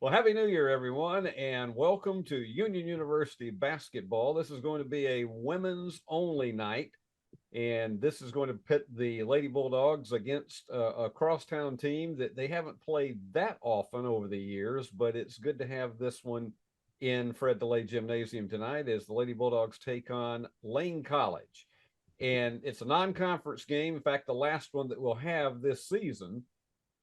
Well, Happy New Year, everyone, and welcome to Union University basketball. This is going to be a women's only night, and this is going to pit the Lady Bulldogs against a crosstown team that they haven't played that often over the years, but it's good to have this one in Fred DeLay Gymnasium tonight as the Lady Bulldogs take on Lane College. And it's a non-conference game. In fact, the last one that we'll have this season.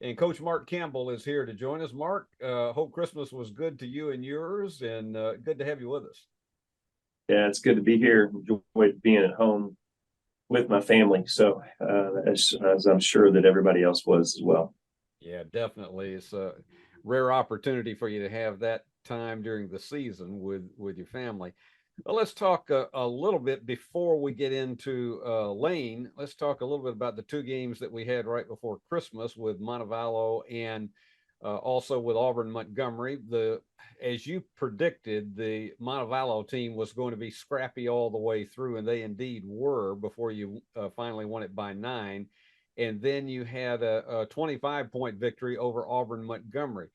And Coach Mark Campbell is here to join us. Mark, hope Christmas was good to you and yours, and good to have you with us. Yeah, it's good to be here. Enjoy being at home with my family. So as I'm sure that everybody else was as well. Yeah, definitely. It's a rare opportunity for you to have that time during the season with your family. Well, let's talk a little bit before we get into Lane. Let's talk a little bit about the two games that we had right before Christmas with Montevallo and also with Auburn Montgomery. As you predicted, the Montevallo team was going to be scrappy all the way through, and they indeed were before you finally won it by 9. And then you had a 25-point victory over Auburn Montgomery.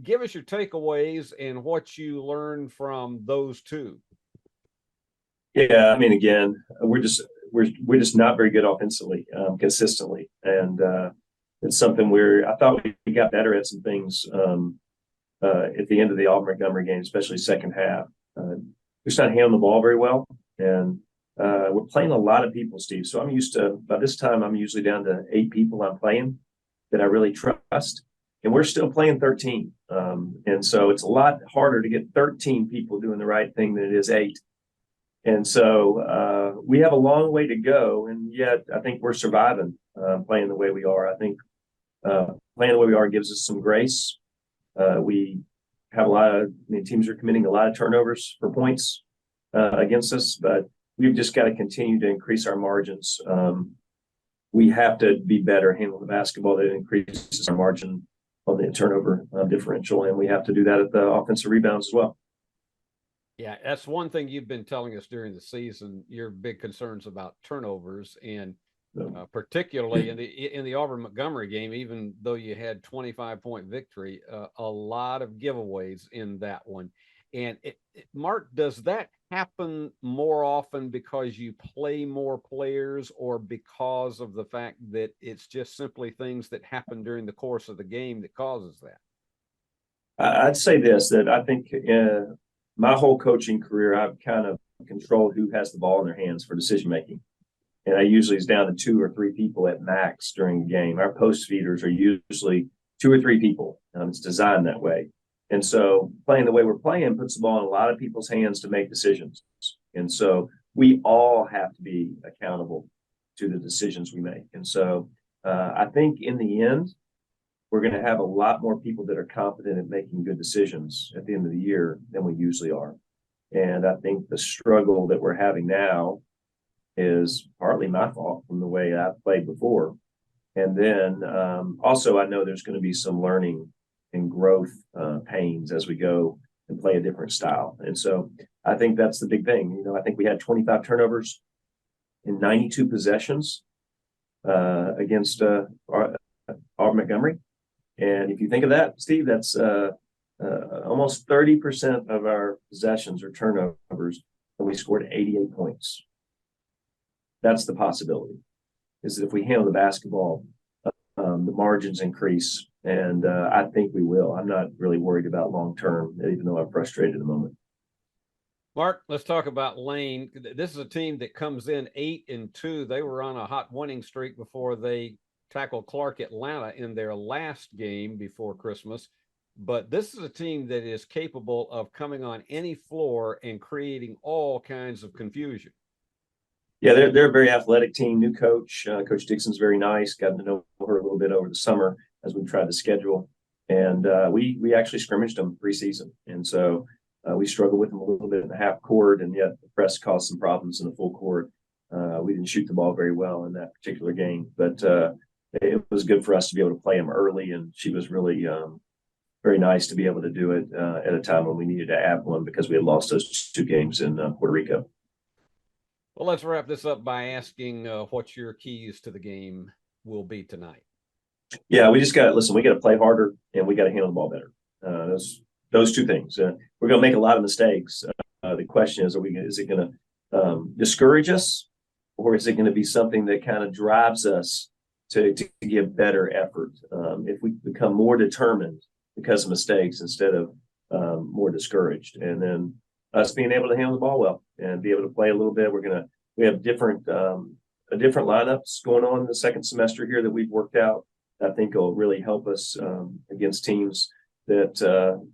Give us your takeaways and what you learned from those two. Yeah, I mean, again, we're just not very good offensively, consistently, and it's something I thought we got better at some things at the end of the Auburn Montgomery game, especially second half. We're just not handling the ball very well, and we're playing a lot of people, Steve. So by this time, I'm usually down to 8 people I'm playing that I really trust, and we're still playing 13, and so it's a lot harder to get 13 people doing the right thing than it is 8. And so we have a long way to go, and yet I think we're surviving playing the way we are. I think playing the way we are gives us some grace. We have teams are committing a lot of turnovers for points against us, but we've just got to continue to increase our margins. We have to be better handling the basketball. That increases our margin on the turnover differential, and we have to do that at the offensive rebounds as well. Yeah, that's one thing you've been telling us during the season. Your big concerns about turnovers, and particularly in the Auburn Montgomery game, even though you had 25-point victory, a lot of giveaways in that one. And Mark, does that happen more often because you play more players, or because of the fact that it's just simply things that happen during the course of the game that causes that? I'd say this, that I think my whole coaching career, I've kind of controlled who has the ball in their hands for decision making. And I usually is down to 2 or 3 people at max during the game. Our post feeders are usually 2 or 3 people. It's designed that way. And so playing the way we're playing puts the ball in a lot of people's hands to make decisions. And so we all have to be accountable to the decisions we make. And so I think in the end, we're going to have a lot more people that are confident in making good decisions at the end of the year than we usually are. And I think the struggle that we're having now is partly my fault from the way I played before. And then also, I know there's going to be some learning and growth pains as we go and play a different style. And so I think that's the big thing. I think we had 25 turnovers in 92 possessions against Auburn Montgomery. And if you think of that, Steve, that's almost 30% of our possessions are turnovers, and we scored 88 points. That's the possibility, is that if we handle the basketball, the margins increase, and I think we will. I'm not really worried about long term, even though I'm frustrated at the moment. Mark, let's talk about Lane. This is a team that comes in 8-2. They were on a hot winning streak before they tackled Clark Atlanta in their last game before Christmas. But this is a team that is capable of coming on any floor and creating all kinds of confusion. Yeah, they're a very athletic team. New coach, Coach Dixon's very nice. Got to know her a little bit over the summer as we tried to schedule, and we actually scrimmaged them preseason, and so we struggled with them a little bit in the half court, and yet the press caused some problems in the full court. We didn't shoot the ball very well in that particular game, but it was good for us to be able to play them early, and she was really very nice to be able to do it at a time when we needed to add one because we had lost those 2 games in Puerto Rico. Well, let's wrap this up by asking what your keys to the game will be tonight. Yeah, we just got to listen. We got to play harder, and we got to handle the ball better. those two things. We're going to make a lot of mistakes. The question is it going to discourage us, or is it going to be something that kind of drives us to give better effort? If we become more determined because of mistakes instead of more discouraged, and then us being able to handle the ball well and be able to play a little bit. We have different lineups going on in the second semester here that we've worked out. I think will really help us against teams that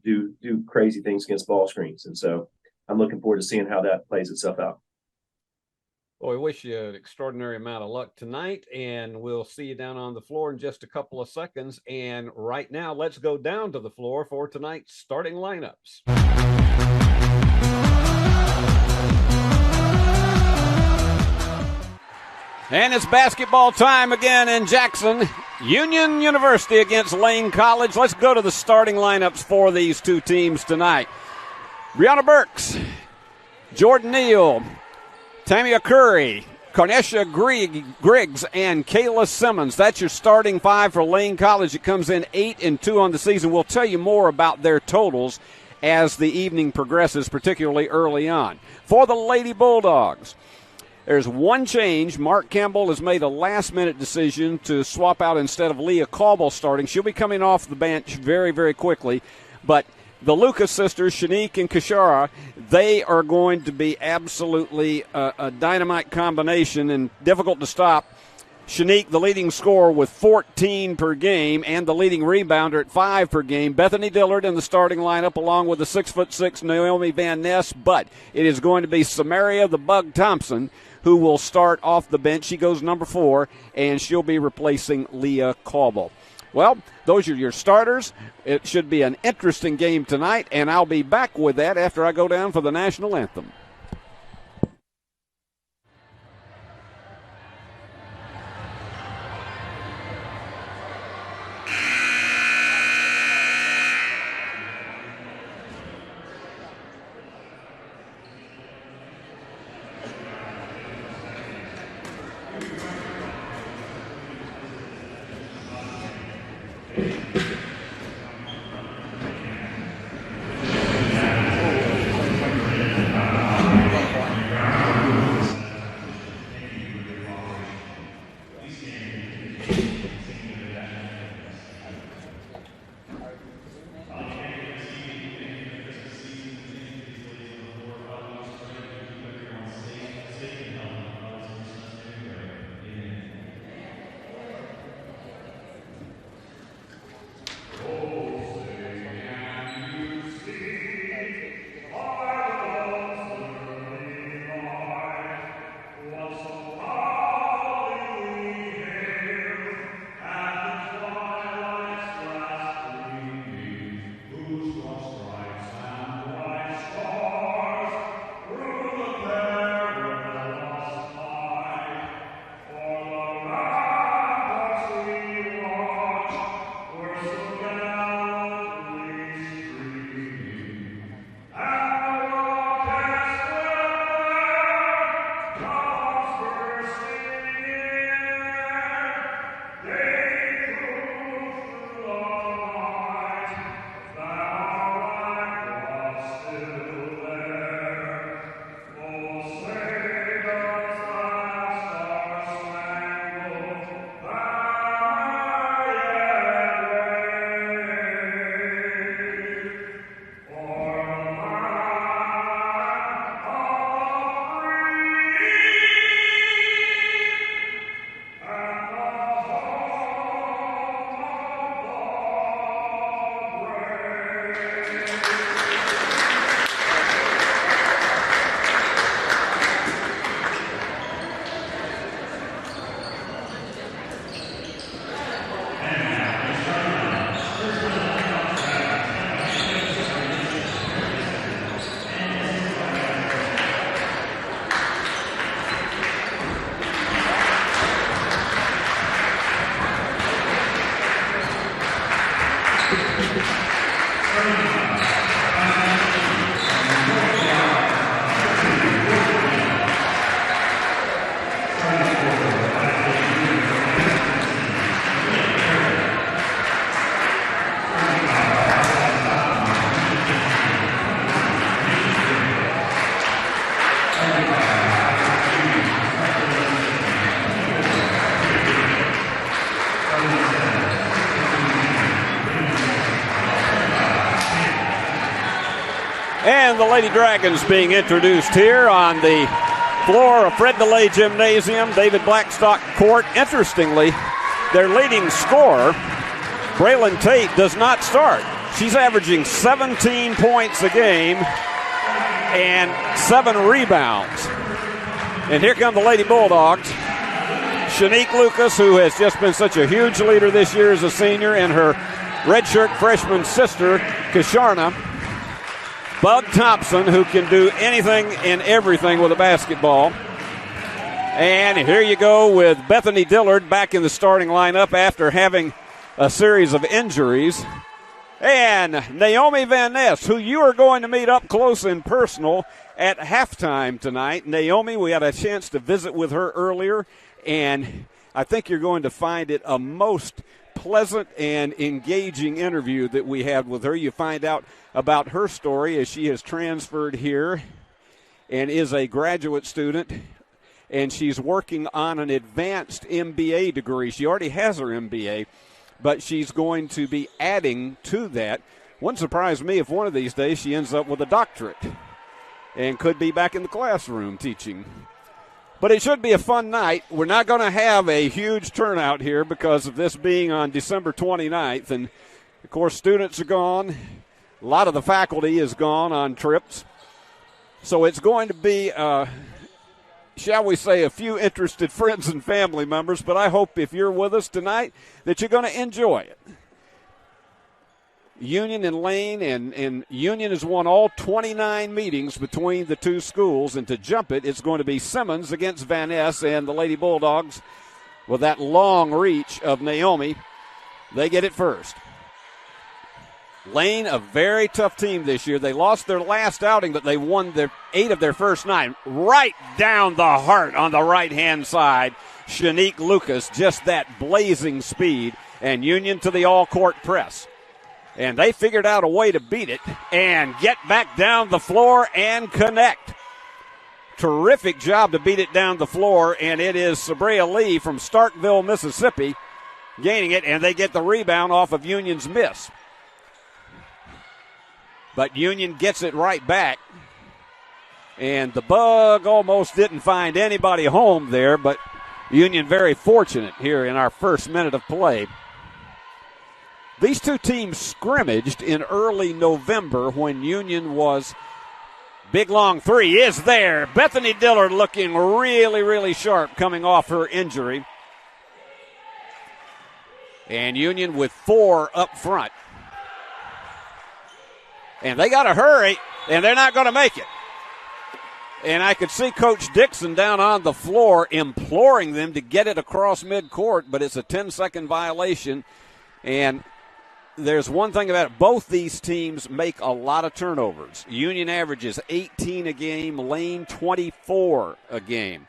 do crazy things against ball screens. And so I'm looking forward to seeing how that plays itself out. Well, we wish you an extraordinary amount of luck tonight, and we'll see you down on the floor in just a couple of seconds. And right now, let's go down to the floor for tonight's starting lineups. And it's basketball time again in Jackson. Union University against Lane College. Let's go to the starting lineups for these two teams tonight. Brianna Burks, Jordan Neal, Tamia Curry, Carnesha Griggs, and Kayla Simmons. That's your starting five for Lane College. It comes in 8-2 on the season. We'll tell you more about their totals as the evening progresses, particularly early on. For the Lady Bulldogs, there's one change. Mark Campbell has made a last-minute decision to swap out instead of Leah Caldwell starting. She'll be coming off the bench very, very quickly. But the Lucas sisters, Shanique and Kashara, they are going to be absolutely a dynamite combination and difficult to stop. Shanique, the leading scorer with 14 per game, and the leading rebounder at 5 per game. Bethany Dillard in the starting lineup, along with the 6'6" Naomi Van Ness. But it is going to be Samaria the Bug Thompson who will start off the bench. She goes number 4, and she'll be replacing Leah Caldwell. Well, those are your starters. It should be an interesting game tonight, and I'll be back with that after I go down for the national anthem. And the Lady Dragons being introduced here on the floor of Fred DeLay Gymnasium, David Blackstock Court. Interestingly, their leading scorer, Braylon Tate, does not start. She's averaging 17 points a game and 7 rebounds. And here come the Lady Bulldogs. Shanique Lucas, who has just been such a huge leader this year as a senior, and her redshirt freshman sister, Kisharna. Bud Thompson, who can do anything and everything with a basketball. And here you go with Bethany Dillard back in the starting lineup after having a series of injuries. And Naomi Van Ness, who you are going to meet up close and personal at halftime tonight. Naomi, we had a chance to visit with her earlier, and I think you're going to find it a most pleasant and engaging interview that we had with her. You find out about her story as she has transferred here and is a graduate student, and she's working on an advanced MBA degree. She already has her MBA, but she's going to be adding to that. Wouldn't surprise me if one of these days she ends up with a doctorate and could be back in the classroom teaching. But it should be a fun night. We're not going to have a huge turnout here because of this being on December 29th. And, of course, students are gone. A lot of the faculty is gone on trips. So it's going to be, shall we say, a few interested friends and family members. But I hope if you're with us tonight that you're going to enjoy it. Union and Lane, and Union has won all 29 meetings between the two schools, and to jump it, it's going to be Simmons against Van Ness, and the Lady Bulldogs, with that long reach of Naomi, they get it first. Lane, a very tough team this year. They lost their last outing, but they won 8 of their first 9. Right down the heart on the right-hand side, Shanique Lucas, just that blazing speed, and Union to the all-court press. And they figured out a way to beat it and get back down the floor and connect. Terrific job to beat it down the floor, and it is Sabrea Lee from Starkville, Mississippi, gaining it, and they get the rebound off of Union's miss. But Union gets it right back, and the bug almost didn't find anybody home there, but Union very fortunate here in our first minute of play. These two teams scrimmaged in early November when Union was big long three is there. Bethany Dillard looking really, really sharp coming off her injury. And Union with 4 up front. And they got to hurry, and they're not going to make it. And I could see Coach Dixon down on the floor imploring them to get it across midcourt, but it's a 10-second violation. And there's one thing about it. Both these teams make a lot of turnovers. Union averages 18 a game, Lane 24 a game.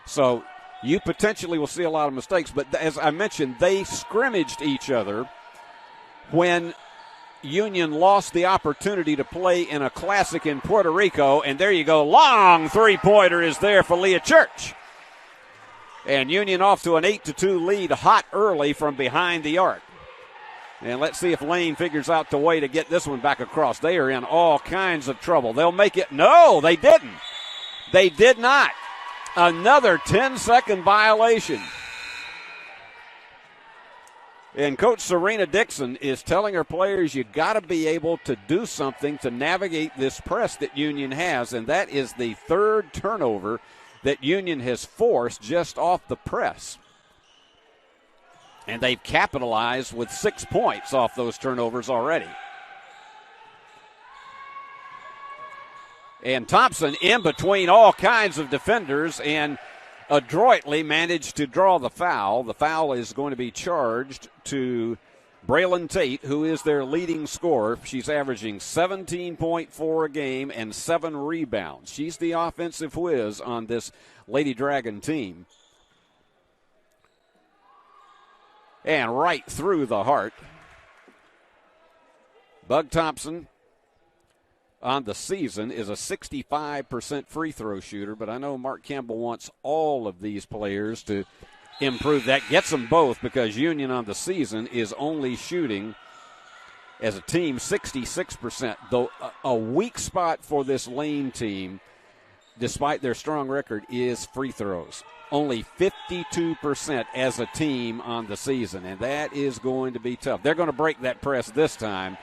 So you potentially will see a lot of mistakes. But as I mentioned, they scrimmaged each other when Union lost the opportunity to play in a classic in Puerto Rico. And there you go. Long three-pointer is there for Leah Church. And Union off to an 8-2 lead, hot early from behind the arc. And let's see if Lane figures out the way to get this one back across. They are in all kinds of trouble. They'll make it. No, they didn't. They did not. Another 10-second violation. And Coach Serena Dixon is telling her players, you got to be able to do something to navigate this press that Union has. And that is the 3rd turnover that Union has forced just off the press. And they've capitalized with 6 points off those turnovers already. And Thompson in between all kinds of defenders and adroitly managed to draw the foul. The foul is going to be charged to Braylon Tate, who is their leading scorer. She's averaging 17.4 a game and 7 rebounds. She's the offensive whiz on this Lady Dragon team. And right through the heart. Bug Thompson on the season is a 65% free throw shooter, but I know Mark Campbell wants all of these players to improve that. Gets them both because Union on the season is only shooting as a team, 66%. Though a weak spot for this Lane team, despite their strong record, is free throws. Only 52% as a team on the season, and that is going to be tough. They're going to break that press this time.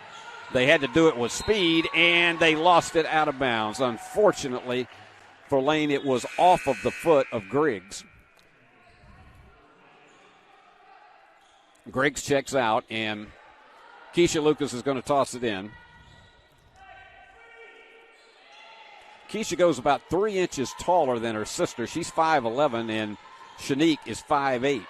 They had to do it with speed, and they lost it out of bounds. Unfortunately for Lane, it was off of the foot of Griggs. Griggs checks out, and Keisha Lucas is going to toss it in. Keisha goes about 3 inches taller than her sister. She's 5'11", and Shanique is 5'8".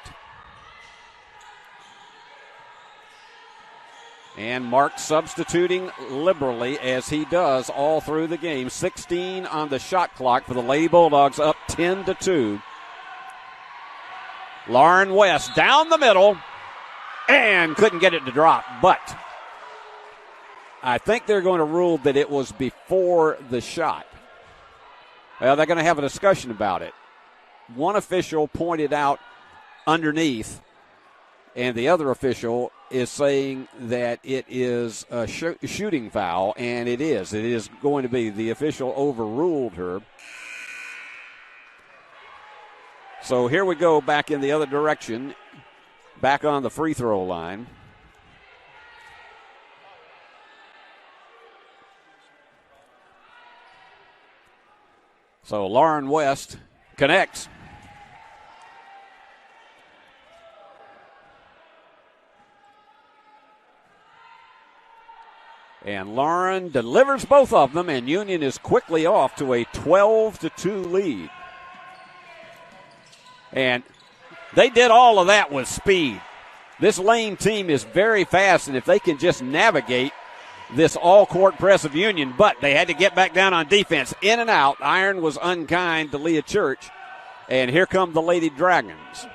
And Mark substituting liberally, as he does all through the game. 16 on the shot clock for the Lady Bulldogs, up 10-2. Lauren West down the middle and couldn't get it to drop. But I think they're going to rule that it was before the shot. Well, they're going to have a discussion about it. One official pointed out underneath, and the other official is saying that it is a shooting foul, and it is. It is going to be. The official overruled her. So here we go back in the other direction, back on the free throw line. So Lauren West connects. And Lauren delivers both of them, and Union is quickly off to a 12-2 lead. And they did all of that with speed. This Lane team is very fast, and if they can just navigate this all-court press of Union, but they had to get back down on defense. In and out. Iron was unkind to Leah Church. And here come the Lady Dragons.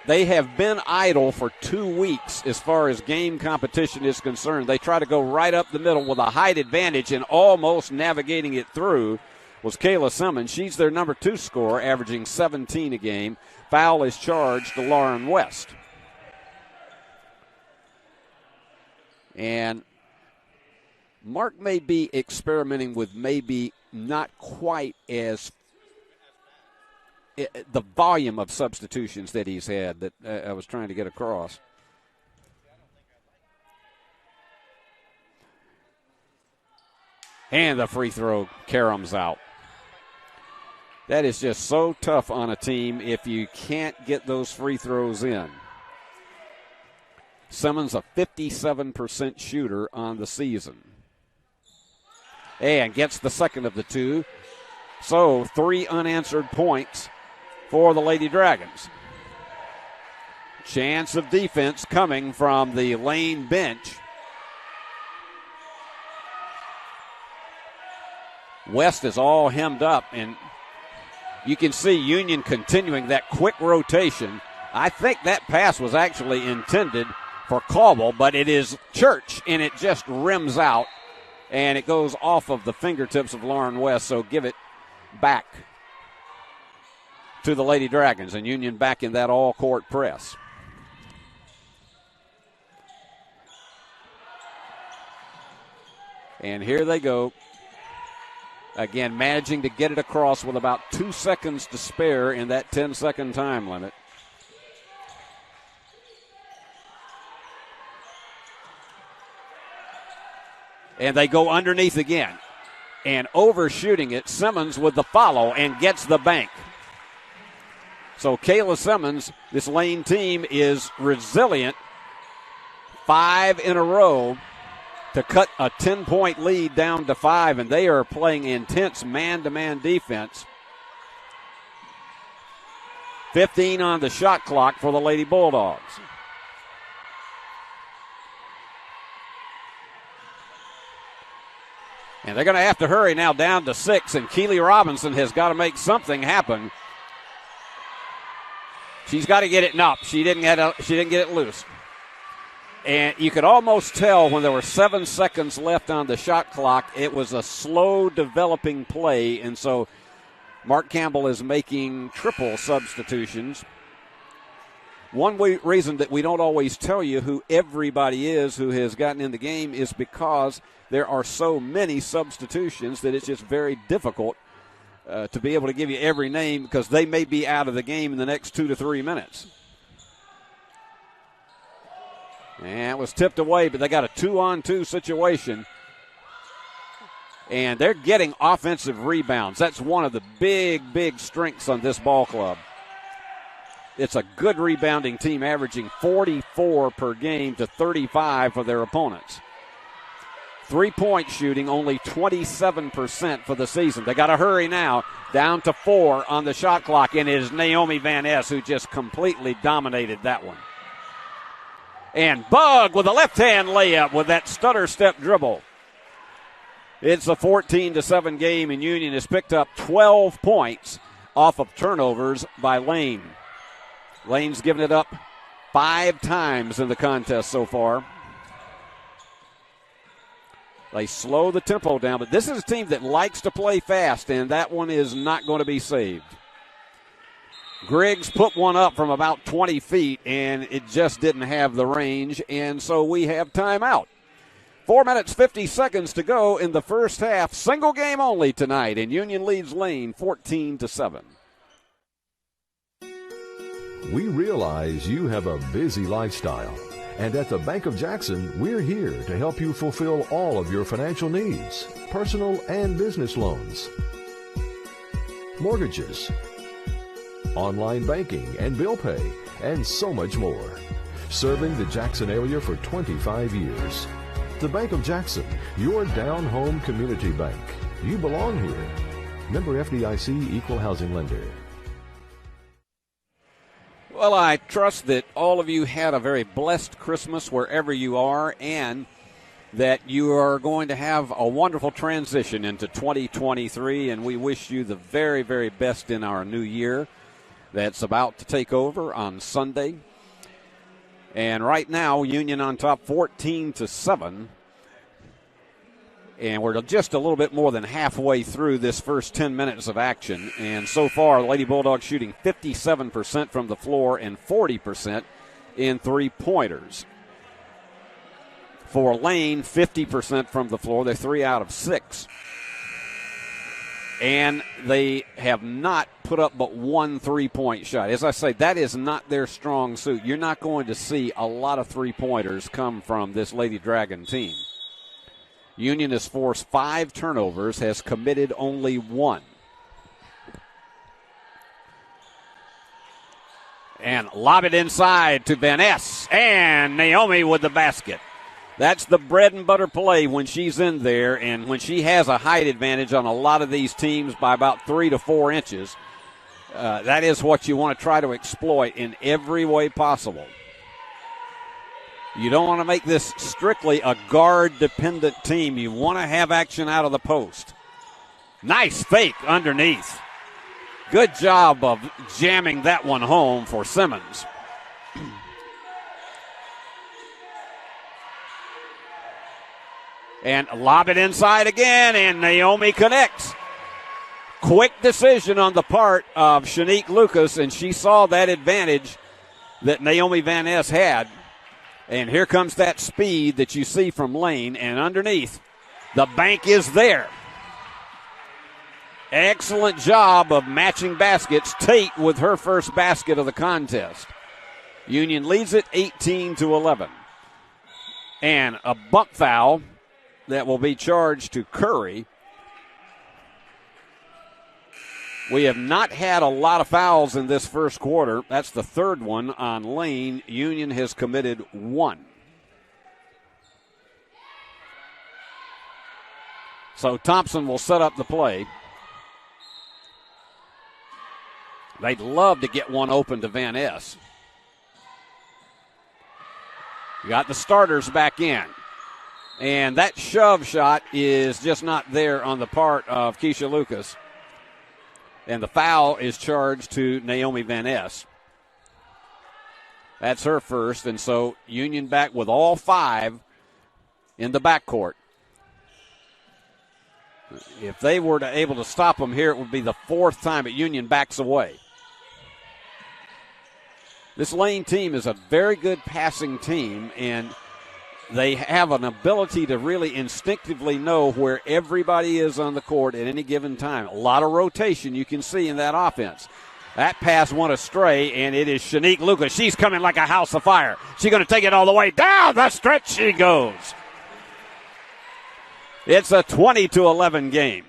They have been idle for 2 weeks as far as game competition is concerned. They try to go right up the middle with a height advantage, and almost navigating it through was Kayla Simmons. She's their number 2 scorer, averaging 17 a game. Foul is charged to Lauren West. And Mark may be experimenting with maybe not quite as the volume of substitutions that he's had that I was trying to get across. And the free throw caroms out. That is just so tough on a team if you can't get those free throws in. Simmons, a 57% shooter on the season. And gets the second of the two. So 3 unanswered points for the Lady Dragons. Chance of defense coming from the Lane bench. West is all hemmed up, and you can see Union continuing that quick rotation. I think that pass was actually intended for Caldwell, but it is Church, and it just rims out, and it goes off of the fingertips of Lauren West, so give it back to the Lady Dragons, and Union back in that all-court press. And here they go. Again, managing to get it across with about 2 seconds to spare in that 10-second time limit. And they go underneath again. And overshooting it, Simmons with the follow and gets the bank. So Kayla Simmons, this Lane team is resilient. 5 in a row to cut a 10-point lead down to 5, and they are playing intense man-to-man defense. 15 on the shot clock for the Lady Bulldogs. And they're going to have to hurry now down to 6, and Keely Robinson has got to make something happen. She's got to get it. No, she didn't get it loose. And you could almost tell when there were 7 seconds left on the shot clock, it was a slow developing play. And so Mark Campbell is making triple substitutions. One reason that we don't always tell you who everybody is who has gotten in the game is because there are so many substitutions that it's just very difficult to be able to give you every name because they may be out of the game in the next 2 to 3 minutes. And it was tipped away, but they got a 2-on-2 situation. And they're getting offensive rebounds. That's one of the big strengths on this ball club. It's a good rebounding team, averaging 44 per game to 35 for their opponents. 3-point shooting, only 27% for the season. They got to hurry now. Down to 4 on the shot clock, and it is Naomi Van Ness who just completely dominated that one. And Bug with a left-hand layup with that stutter step dribble. It's a 14-7 game, and Union has picked up 12 points off of turnovers by Lane. Lane's given it up 5 times in the contest so far. They slow the tempo down, but this is a team that likes to play fast, and that one is not going to be saved. Griggs put one up from about 20 feet, and it just didn't have the range, and so we have timeout. 4 minutes, 50 seconds to go in the first half. Single game only tonight, and Union leads Lane 14-7. We realize you have a busy lifestyle, and at the Bank of Jackson, we're here to help you fulfill all of your financial needs, personal and business loans, mortgages, online banking and bill pay, and so much more. Serving the Jackson area for 25 years. The Bank of Jackson, your down-home community bank. You belong here. Member FDIC, Equal Housing Lender. Well, I trust that all of you had a very blessed Christmas wherever you are, and that you are going to have a wonderful transition into 2023, and we wish you the very, very best in our new year that's about to take over on Sunday. And right now, Union on top 14-7. And we're just a little bit more than halfway through this first 10 minutes of action. And so far, the Lady Bulldogs shooting 57% from the floor and 40% in three-pointers. For Lane, 50% from the floor. They're 3 out of 6. And they have not put up but one three-point shot. As I say, that is not their strong suit. You're not going to see a lot of three-pointers come from this Lady Dragon team. Union has forced 5 turnovers, has committed only 1. And lob it inside to Van Ness. And Naomi with the basket. That's the bread and butter play when she's in there, and when she has a height advantage on a lot of these teams by about 3 to 4 inches, that is what you want to try to exploit in every way possible. You don't want to make this strictly a guard-dependent team. You want to have action out of the post. Nice fake underneath. Good job of jamming that one home for Simmons. And lob it inside again, and Naomi connects. Quick decision on the part of Shanique Lucas, and she saw that advantage that Naomi Van Ness had. And here comes that speed that you see from Lane, and underneath, the bank is there. Excellent job of matching baskets. Tate with her first basket of the contest. Union leads it 18-11. And a bump foul that will be charged to Curry. We have not had a lot of fouls in this first quarter. That's the third one on Lane. Union has committed 1. So Thompson will set up the play. They'd love to get one open to Van Ness. You got the starters back in. And that shove shot is just not there on the part of Keisha Lucas. And the foul is charged to Naomi Van Ness. That's her first, and so Union back with all 5 in the backcourt. If they were able to stop them here, it would be the 4th time that Union backs away. This Lane team is a very good passing team, and they have an ability to really instinctively know where everybody is on the court at any given time. A lot of rotation you can see in that offense. That pass went astray, and it is Shanique Lucas. She's coming like a house of fire. She's going to take it all the way down the stretch. She goes. It's a 20-11 game.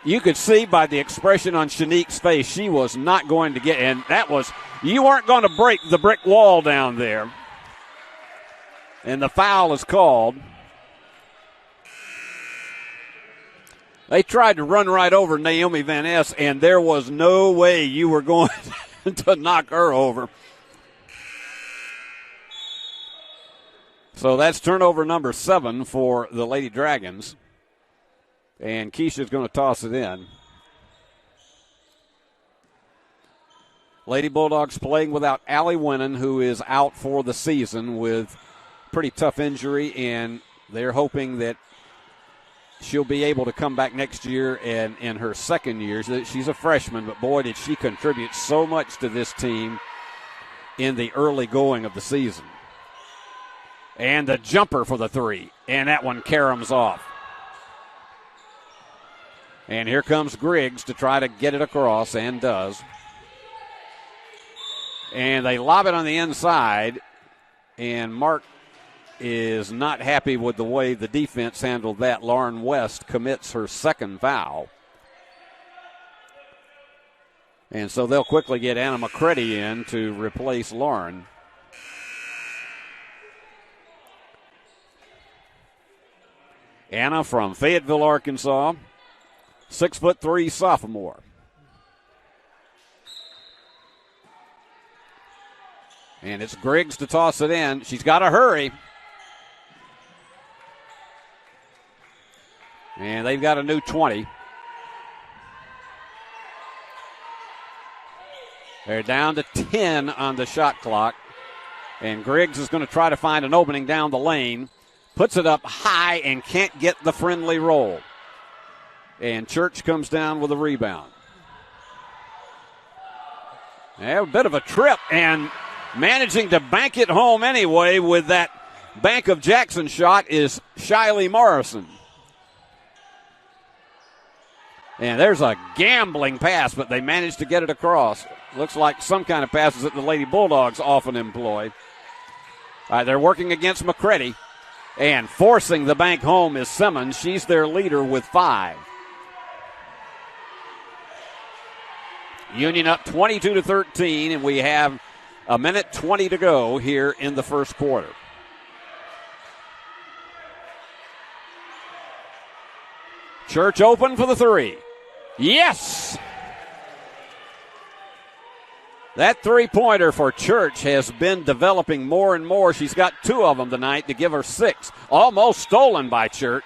You could see by the expression on Shanique's face, she was not going to get, and that was, you weren't going to break the brick wall down there. And the foul is called. They tried to run right over Naomi Van Ness, and there was no way you were going to knock her over. So that's turnover number 7 for the Lady Dragons. And Keisha's going to toss it in. Lady Bulldogs playing without Allie Winnan, who is out for the season with pretty tough injury, and they're hoping that she'll be able to come back next year and in her second year. She's a freshman, but boy, did she contribute so much to this team in the early going of the season. And the jumper for the 3, and that one caroms off. And here comes Griggs to try to get it across, and does. And they lob it on the inside, and Mark is not happy with the way the defense handled that. Lauren West commits her second foul. And so they'll quickly get Anna McCready in to replace Lauren. Anna from Fayetteville, Arkansas. 6'3" sophomore. And it's Griggs to toss it in. She's got to hurry. And they've got a new 20. They're down to 10 on the shot clock. And Griggs is going to try to find an opening down the lane. Puts it up high and can't get the friendly roll. And Church comes down with a rebound. They have a bit of a trip, and managing to bank it home anyway with that Bank of Jackson shot is Shiley Morrison. And there's a gambling pass, but they managed to get it across. Looks like some kind of passes that the Lady Bulldogs often employ. All right, they're working against McCready. And forcing the bank home is Simmons. She's their leader with 5. Union up 22-13, and we have a minute 20 to go here in the first quarter. Church open for the 3. Yes! That three-pointer for Church has been developing more and more. She's got 2 of them tonight to give her 6. Almost stolen by Church.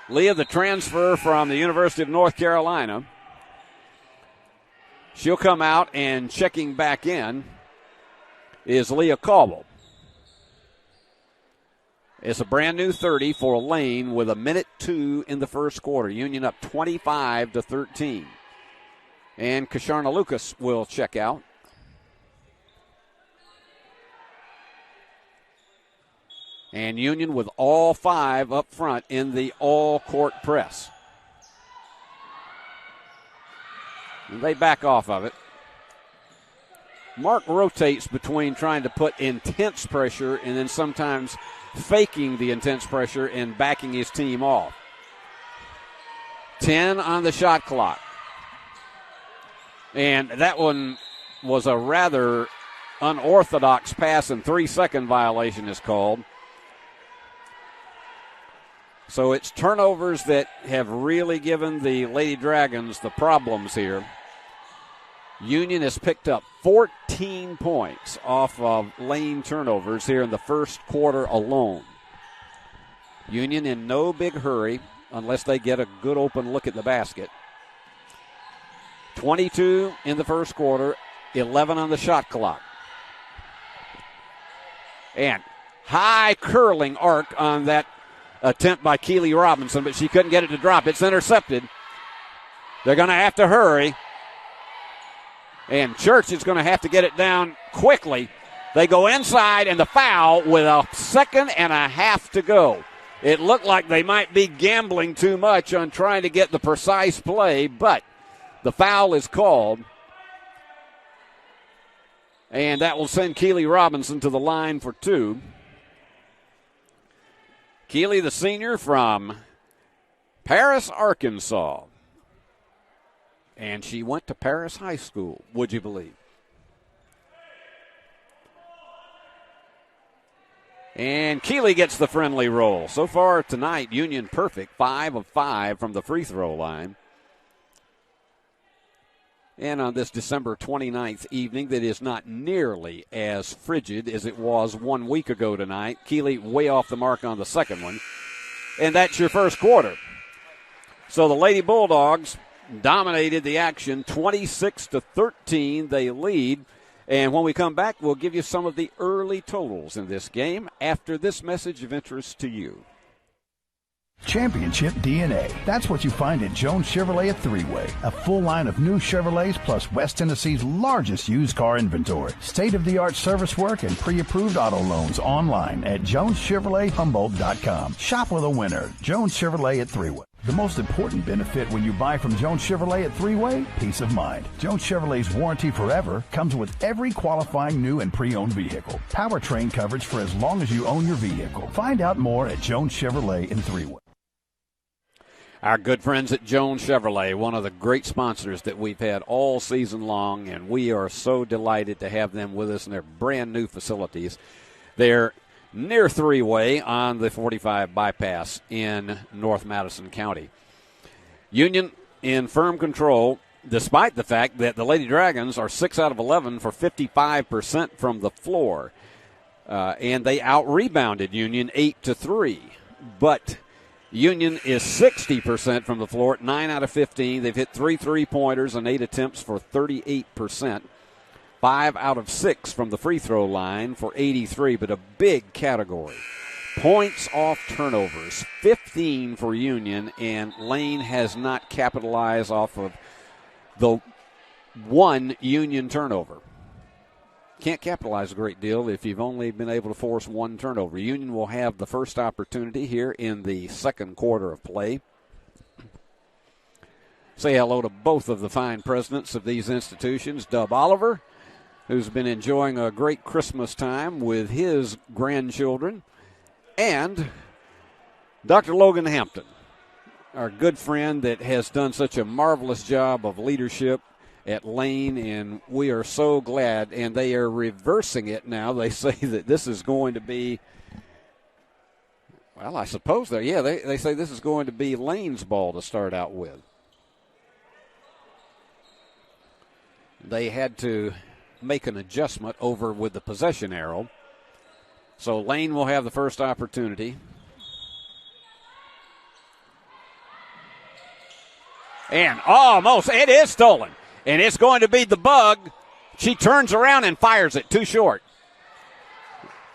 Leah, the transfer from the University of North Carolina. She'll come out, and checking back in is Leah Caldwell. It's a brand new 30 for Lane with a minute 2 in the first quarter. Union up 25-13. And Kasharna Lucas will check out. And Union with all 5 up front in the all-court press. And they back off of it. Mark rotates between trying to put intense pressure and then sometimes faking the intense pressure and backing his team off. 10 on the shot clock. And that one was a rather unorthodox pass, and 3-second violation is called. So it's turnovers that have really given the Lady Dragons the problems here. Union has picked up 14 points off of Lane turnovers here in the first quarter alone. Union in no big hurry unless they get a good open look at the basket. 22 in the first quarter, 11 on the shot clock. And high curling arc on that attempt by Keely Robinson, but she couldn't get it to drop. It's intercepted. They're going to have to hurry. And Church is going to have to get it down quickly. They go inside, and the foul with a second and a half to go. It looked like they might be gambling too much on trying to get the precise play, but the foul is called. And that will send Keely Robinson to the line for two. Keely, the senior from Paris, Arkansas. And she went to Paris High School, would you believe? And Keely gets the friendly roll. So far tonight, Union perfect, 5 of 5 from the free throw line. And on this December 29th evening that is not nearly as frigid as it was 1 week ago tonight, Keely way off the mark on the second one. And that's your first quarter. So the Lady Bulldogs dominated the action, 26-13. They lead. And when we come back, we'll give you some of the early totals in this game after this message of interest to you. Championship DNA. That's what you find at Jones Chevrolet at Three-Way. A full line of new Chevrolets plus West Tennessee's largest used car inventory. State-of-the-art service work and pre-approved auto loans online at JonesChevroletHumboldt.com. Shop with a winner. Jones Chevrolet at Three-Way. The most important benefit when you buy from Jones Chevrolet at Three-Way? Peace of mind. Jones Chevrolet's warranty forever comes with every qualifying new and pre-owned vehicle. Powertrain coverage for as long as you own your vehicle. Find out more at Jones Chevrolet in Three-Way. Our good friends at Jones Chevrolet, one of the great sponsors that we've had all season long, and we are so delighted to have them with us in their brand new facilities. They're near Three-Way on the 45 bypass in North Madison County. Union in firm control, despite the fact that the Lady Dragons are 6 out of 11 for 55% from the floor. And they out-rebounded Union 8-3. But Union is 60% from the floor at 9 out of 15. They've hit 3 3-pointers and 8 attempts for 38%. 5 out of 6 from the free throw line for 83, but a big category. Points off turnovers, 15 for Union, and Lane has not capitalized off of the one Union turnover. Can't capitalize a great deal if you've only been able to force one turnover. Union will have the first opportunity here in the second quarter of play. Say hello to both of the fine presidents of these institutions, Dub Oliver, who's been enjoying a great Christmas time with his grandchildren, and Dr. Logan Hampton, our good friend that has done such a marvelous job of leadership at Lane, and we are so glad, and they are reversing it now. They say that this is going to be, well, I suppose they say this is going to be Lane's ball to start out with. They had to make an adjustment over with the possession arrow. So Lane will have the first opportunity. And almost, it is stolen. And it's going to be the Bug. She turns around and fires it too short.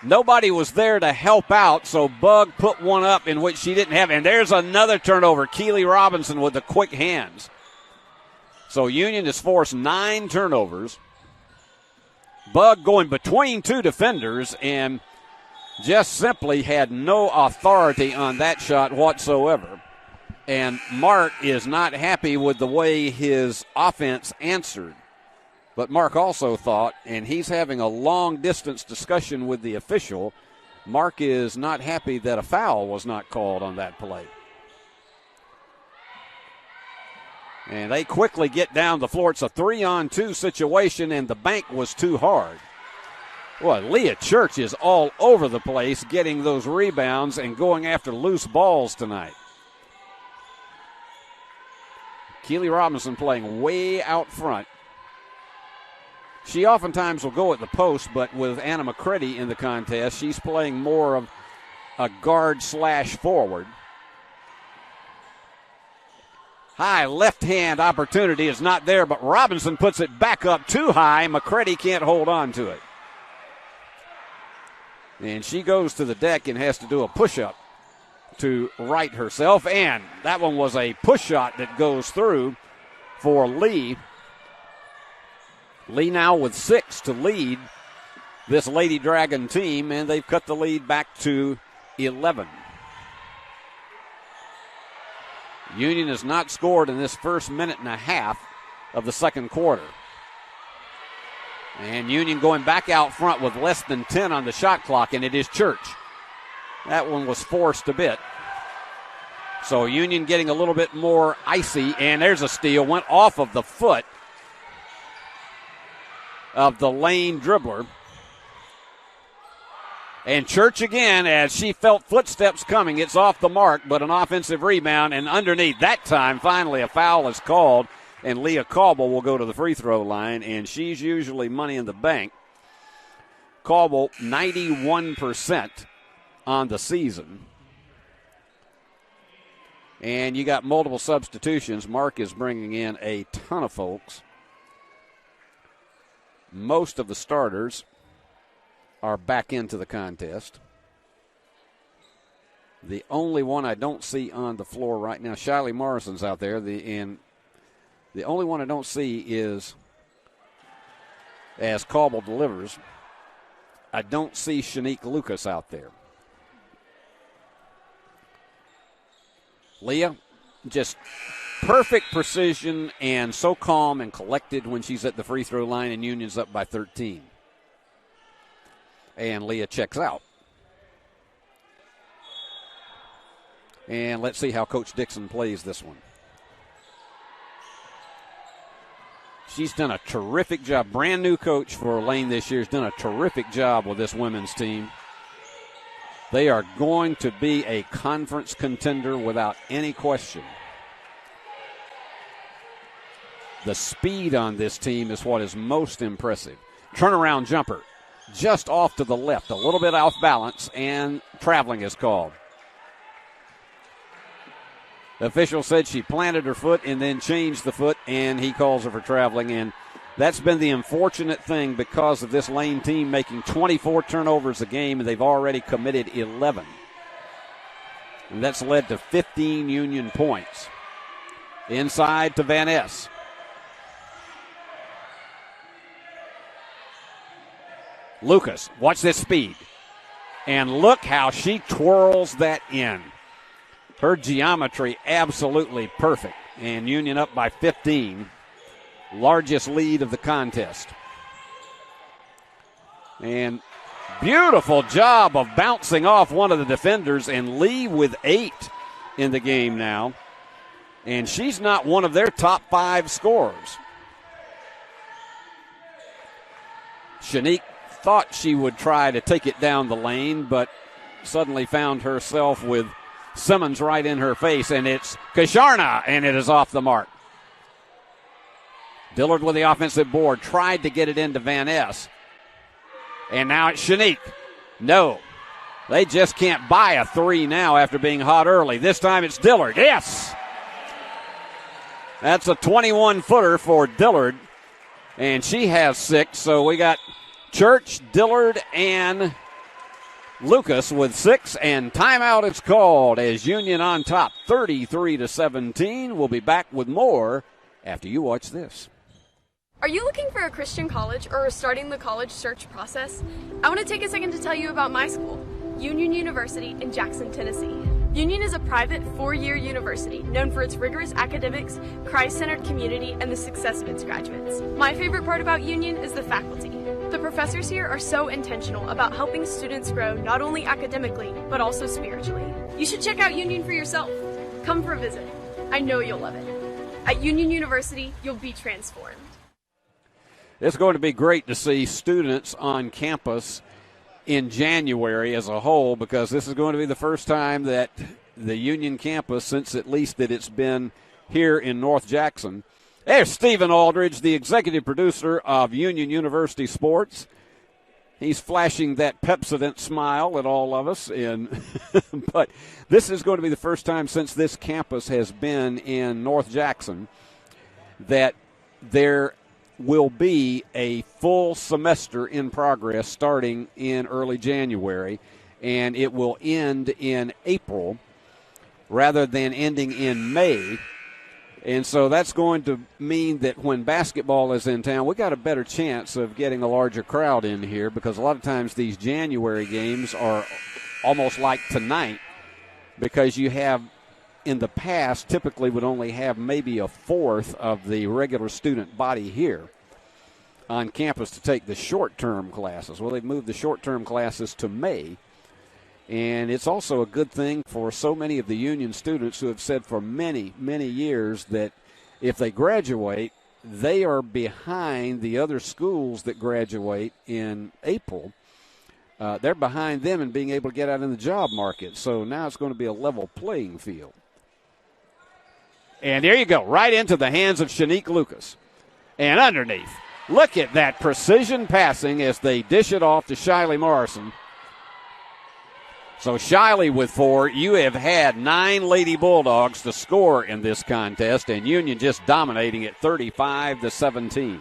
Nobody was there to help out, so Bug put one up in which she didn't have. And there's another turnover. Keely Robinson with the quick hands. So Union has forced 9 turnovers. Bug going between 2 defenders and just simply had no authority on that shot whatsoever. And Mark is not happy with the way his offense answered. But Mark also thought, and he's having a long-distance discussion with the official, Mark is not happy that a foul was not called on that play. And they quickly get down the floor. It's a 3-on-2 situation, and the bank was too hard. Well, Leah Church is all over the place getting those rebounds and going after loose balls tonight. Keely Robinson playing way out front. She oftentimes will go at the post, but with Anna McCready in the contest, she's playing more of a guard/forward. High left-hand opportunity is not there, but Robinson puts it back up too high. McCready can't hold on to it. And she goes to the deck and has to do a push-up to right herself, and that one was a push shot that goes through for Lee. Lee now with 6 to lead this Lady Dragon team, and they've cut the lead back to 11. Union has not scored in this first minute and a half of the second quarter. And Union going back out front with less than 10 on the shot clock, and it is Church. That one was forced a bit. So Union getting a little bit more icy, and there's a steal. Went off of the foot of the lane dribbler. And Church again, as she felt footsteps coming, it's off the mark, but an offensive rebound, and underneath that time, finally a foul is called, and Leah Cauble will go to the free throw line, and she's usually money in the bank. Cauble, 91% on the season. And you got multiple substitutions. Mark is bringing in a ton of folks. Most of the starters are back into the contest. The only one I don't see on the floor right now, Shiley Morrison's out there. The only one I don't see is, as Cauble delivers, I don't see Shanique Lucas out there. Leah, just perfect precision and so calm and collected when she's at the free throw line, and Union's up by 13. And Leah checks out. And let's see how Coach Dixon plays this one. She's done a terrific job. Brand new coach for Lane this year has done a terrific job with this women's team. They are going to be a conference contender without any question. The speed on this team is what is most impressive. Turnaround jumper just off to the left, a little bit off balance, and traveling is called. The official said she planted her foot and then changed the foot, and he calls her for traveling. And that's been the unfortunate thing because of this Lane team making 24 turnovers a game, and they've already committed 11. And that's led to 15 Union points. Inside to Van Ness. Lucas, watch this speed. And look how she twirls that in. Her geometry absolutely perfect. And Union up by 15. Largest lead of the contest. And beautiful job of bouncing off one of the defenders, and Lee with 8 in the game now. And she's not one of their top 5 scorers. Shanique thought she would try to take it down the lane, but suddenly found herself with Simmons right in her face, and it's Kasharna, and it is off the mark. Dillard with the offensive board, tried to get it into Van Ness. And now it's Shanique. No. They just can't buy a 3 now after being hot early. This time it's Dillard. Yes! That's a 21-footer for Dillard. And she has 6, so we got Church, Dillard, and Lucas with 6, and timeout is called as Union on top, 33-17. We'll be back with more after you watch this. Are you looking for a Christian college or are starting the college search process? I want to take a second to tell you about my school, Union University in Jackson, Tennessee. Union is a private 4-year university known for its rigorous academics, Christ-centered community, and the success of its graduates. My favorite part about Union is the faculty. The professors here are so intentional about helping students grow not only academically, but also spiritually. You should check out Union for yourself. Come for a visit. I know you'll love it. At Union University, you'll be transformed. It's going to be great to see students on campus in January as a whole, because this is going to be the first time that the Union campus, since at least that it's been here in North Jackson. There's Stephen Aldridge, the executive producer of Union University Sports. He's flashing that Pepsodent smile at all of us. But this is going to be the first time since this campus has been in North Jackson that there will be a full semester in progress starting in early January, and it will end in April rather than ending in May. And so that's going to mean that when basketball is in town, we got a better chance of getting a larger crowd in here, because a lot of times these January games are almost like tonight, because you have, in the past, typically would only have maybe a fourth of the regular student body here on campus to take the short-term classes. Well, they've moved the short-term classes to May. And it's also a good thing for so many of the union students who have said for many, many years that if they graduate, they are behind the other schools that graduate in April. They're behind them in being able to get out in the job market. So now it's going to be a level playing field. And there you go, right into the hands of Shanique Lucas. And underneath, look at that precision passing as they dish it off to Shiley Morrison. So Shiley with 4. You have had 9 Lady Bulldogs to score in this contest, and Union just dominating it 35-17.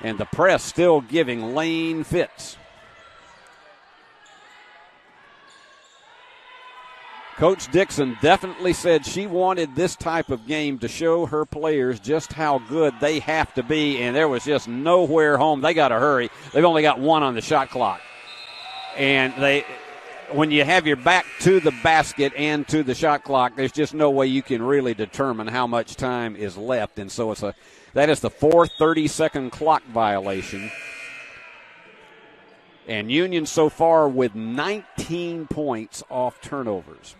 And the press still giving Lane fits. Coach Dixon definitely said she wanted this type of game to show her players just how good they have to be, and there was just nowhere home. They got to hurry. They've only got 1 on the shot clock. And when you have your back to the basket and to the shot clock, there's just no way you can really determine how much time is left. And so that is the 4th 30-second clock violation. And Union so far with 19 points off turnovers.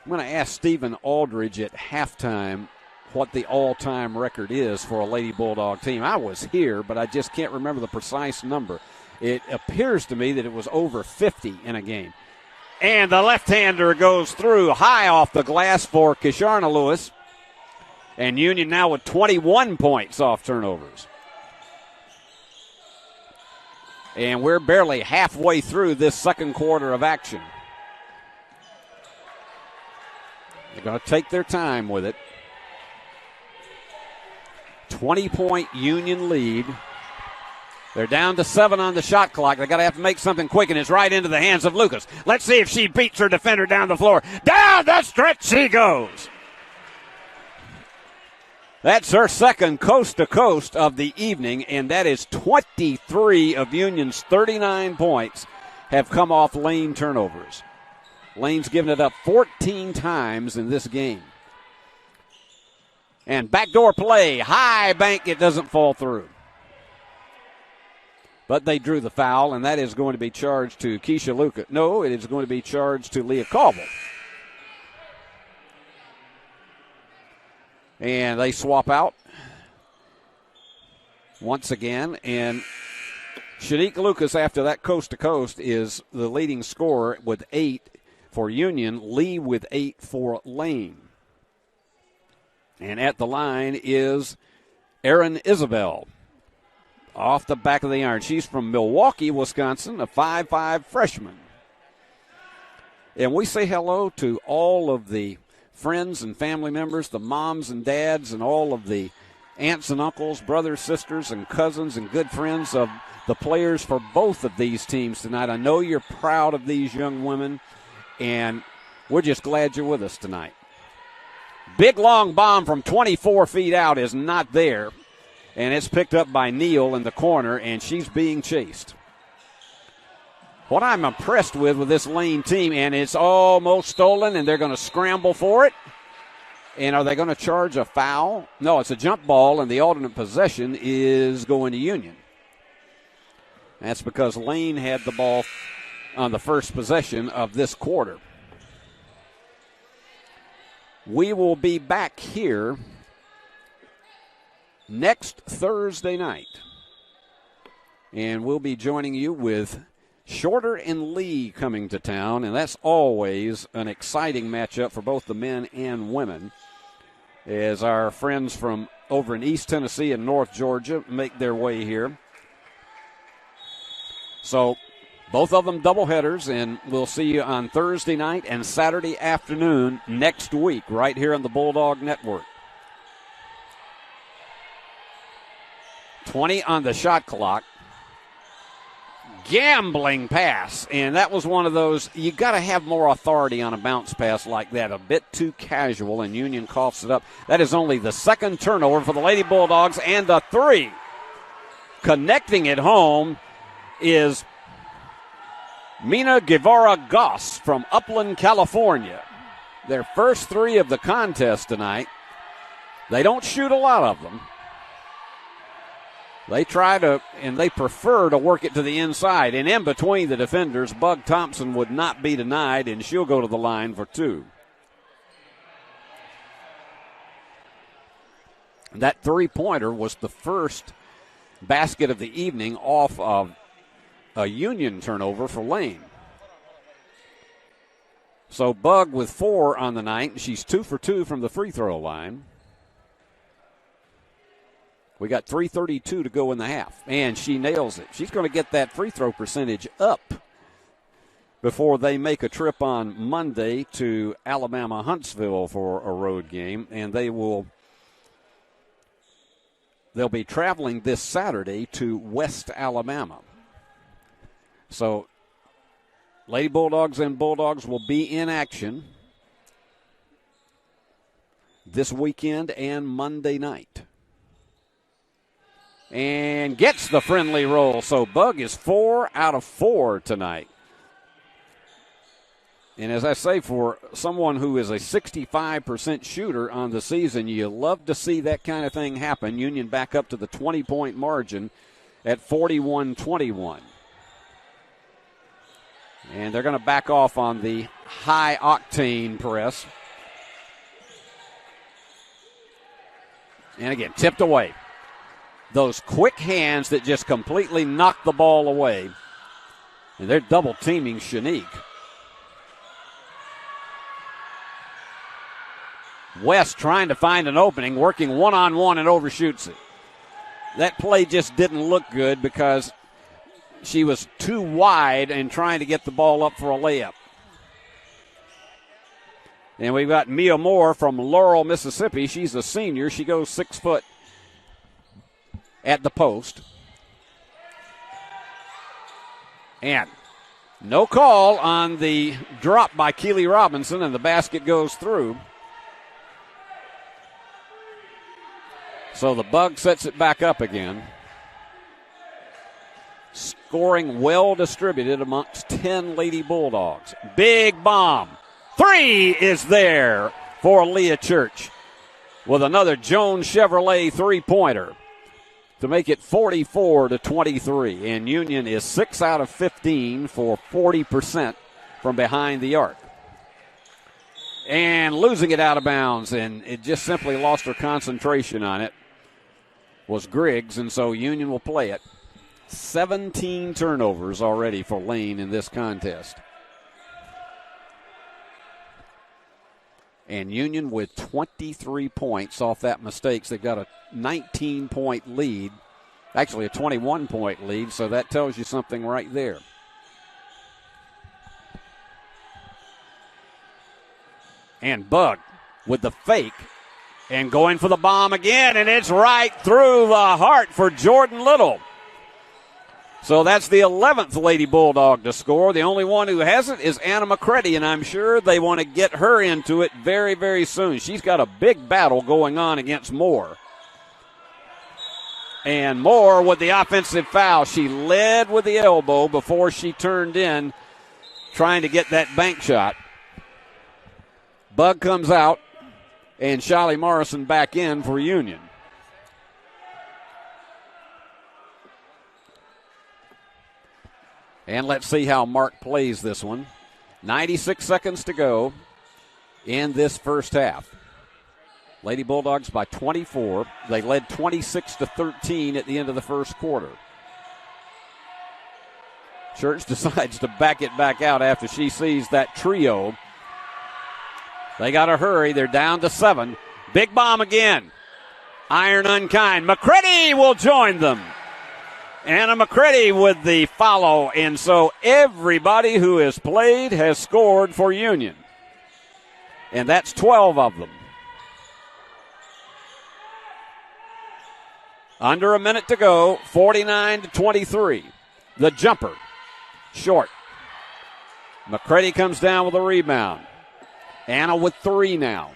I'm going to ask Stephen Aldridge at halftime what the all-time record is for a Lady Bulldog team. I was here, but I just can't remember the precise number. It appears to me that it was over 50 in a game. And the left-hander goes through high off the glass for Kisharna Lewis. And Union now with 21 points off turnovers. And we're barely halfway through this second quarter of action. They're going to take their time with it. 20-point Union lead. They're down to 7 on the shot clock. They're going to have to make something quick, and it's right into the hands of Lucas. Let's see if she beats her defender down the floor. Down the stretch she goes. That's her second coast-to-coast of the evening, and that is 23 of Union's 39 points have come off lane turnovers. Lane's given it up 14 times in this game. And backdoor play, high bank, it doesn't fall through. But they drew the foul, and that is going to be charged to Keisha Lucas. No, it is going to be charged to Leah Caldwell. And they swap out once again. And Shanique Lucas, after that coast-to-coast, is the leading scorer with 8 for Union. Lee with 8 for Lane. And at the line is Erin Isabel off the back of the iron. She's from Milwaukee, Wisconsin, a 5'5" freshman. And we say hello to all of the friends and family members, the moms and dads, and all of the aunts and uncles, brothers, sisters, and cousins, and good friends of the players for both of these teams tonight. I know you're proud of these young women, and we're just glad you're with us tonight. Big long bomb from 24 feet out is not there, and it's picked up by Neal in the corner, and she's being chased. What I'm impressed with this Lane team, and it's almost stolen, and they're going to scramble for it. And are they going to charge a foul? No, it's a jump ball, and the alternate possession is going to Union. That's because Lane had the ball on the first possession of this quarter. We will be back here next Thursday night. And we'll be joining you with Shorter and Lee coming to town. And that's always an exciting matchup for both the men and women, as our friends from over in East Tennessee and North Georgia make their way here. So both of them doubleheaders, and we'll see you on Thursday night and Saturday afternoon next week right here on the Bulldog Network. 20 on the shot clock. gambling pass, and that was one of those, you got to have more authority on a bounce pass like that, a bit too casual, and Union coughs it up. That is only the second turnover for the Lady Bulldogs, and a 3. Connecting it home is Mina Guevara-Goss from Upland, California. Their first 3 of the contest tonight. They don't shoot a lot of them. They try to, and they prefer to work it to the inside. And in between the defenders, Bug Thompson would not be denied, and she'll go to the line for 2. That three-pointer was the first basket of the evening off of a Union turnover for Lane. So Bug with 4 on the night. She's 2 for 2 from the free throw line. We got 3:32 to go in the half, and she nails it. She's going to get that free throw percentage up before they make a trip on Monday to Alabama Huntsville for a road game, and they'll be traveling this Saturday to West Alabama. So Lady Bulldogs and Bulldogs will be in action this weekend and Monday night. And gets the friendly roll. So Bug is 4 out of 4 tonight. And as I say, for someone who is a 65% shooter on the season, you love to see that kind of thing happen. Union back up to the 20-point margin at 41-21. And they're going to back off on the high-octane press. And again, tipped away. Those quick hands that just completely knock the ball away. And they're double-teaming Shanique. West trying to find an opening, working one-on-one and overshoots it. That play just didn't look good because she was too wide and trying to get the ball up for a layup. And we've got Mia Moore from Laurel, Mississippi. She's a senior. She goes 6 foot at the post. And no call on the drop by Keely Robinson, and the basket goes through. So the Bug sets it back up again. Scoring well distributed amongst 10 Lady Bulldogs. Big bomb. 3 is there for Leah Church with another Jones Chevrolet three-pointer to make it 44-23. And Union is 6 out of 15 for 40% from behind the arc. And losing it out of bounds, and it just simply lost her concentration on it, was Griggs, and so Union will play it. 17 turnovers already for Lane in this contest. And Union with 23 points off that mistakes. They've got a 19-point lead, actually a 21-point lead, so that tells you something right there. And Bug with the fake and going for the bomb again, and it's right through the heart for Jordan Little. So that's the 11th Lady Bulldog to score. The only one who hasn't is Anna McCready, and I'm sure they want to get her into it very, very soon. She's got a big battle going on against Moore. And Moore with the offensive foul. She led with the elbow before she turned in, trying to get that bank shot. Bug comes out, and Shiley Morrison back in for Union. And let's see how Mark plays this one. 96 seconds to go in this first half. Lady Bulldogs by 24. They led 26-13 at the end of the first quarter. Church decides to back it back out after she sees that trio. They got to hurry. They're down to 7. Big bomb again. Iron unkind. McCready will join them. Anna McCready with the follow, and so everybody who has played has scored for Union. And that's 12 of them. Under a minute to go, 49-23. The jumper Short. McCready comes down with a rebound. Anna with 3 now.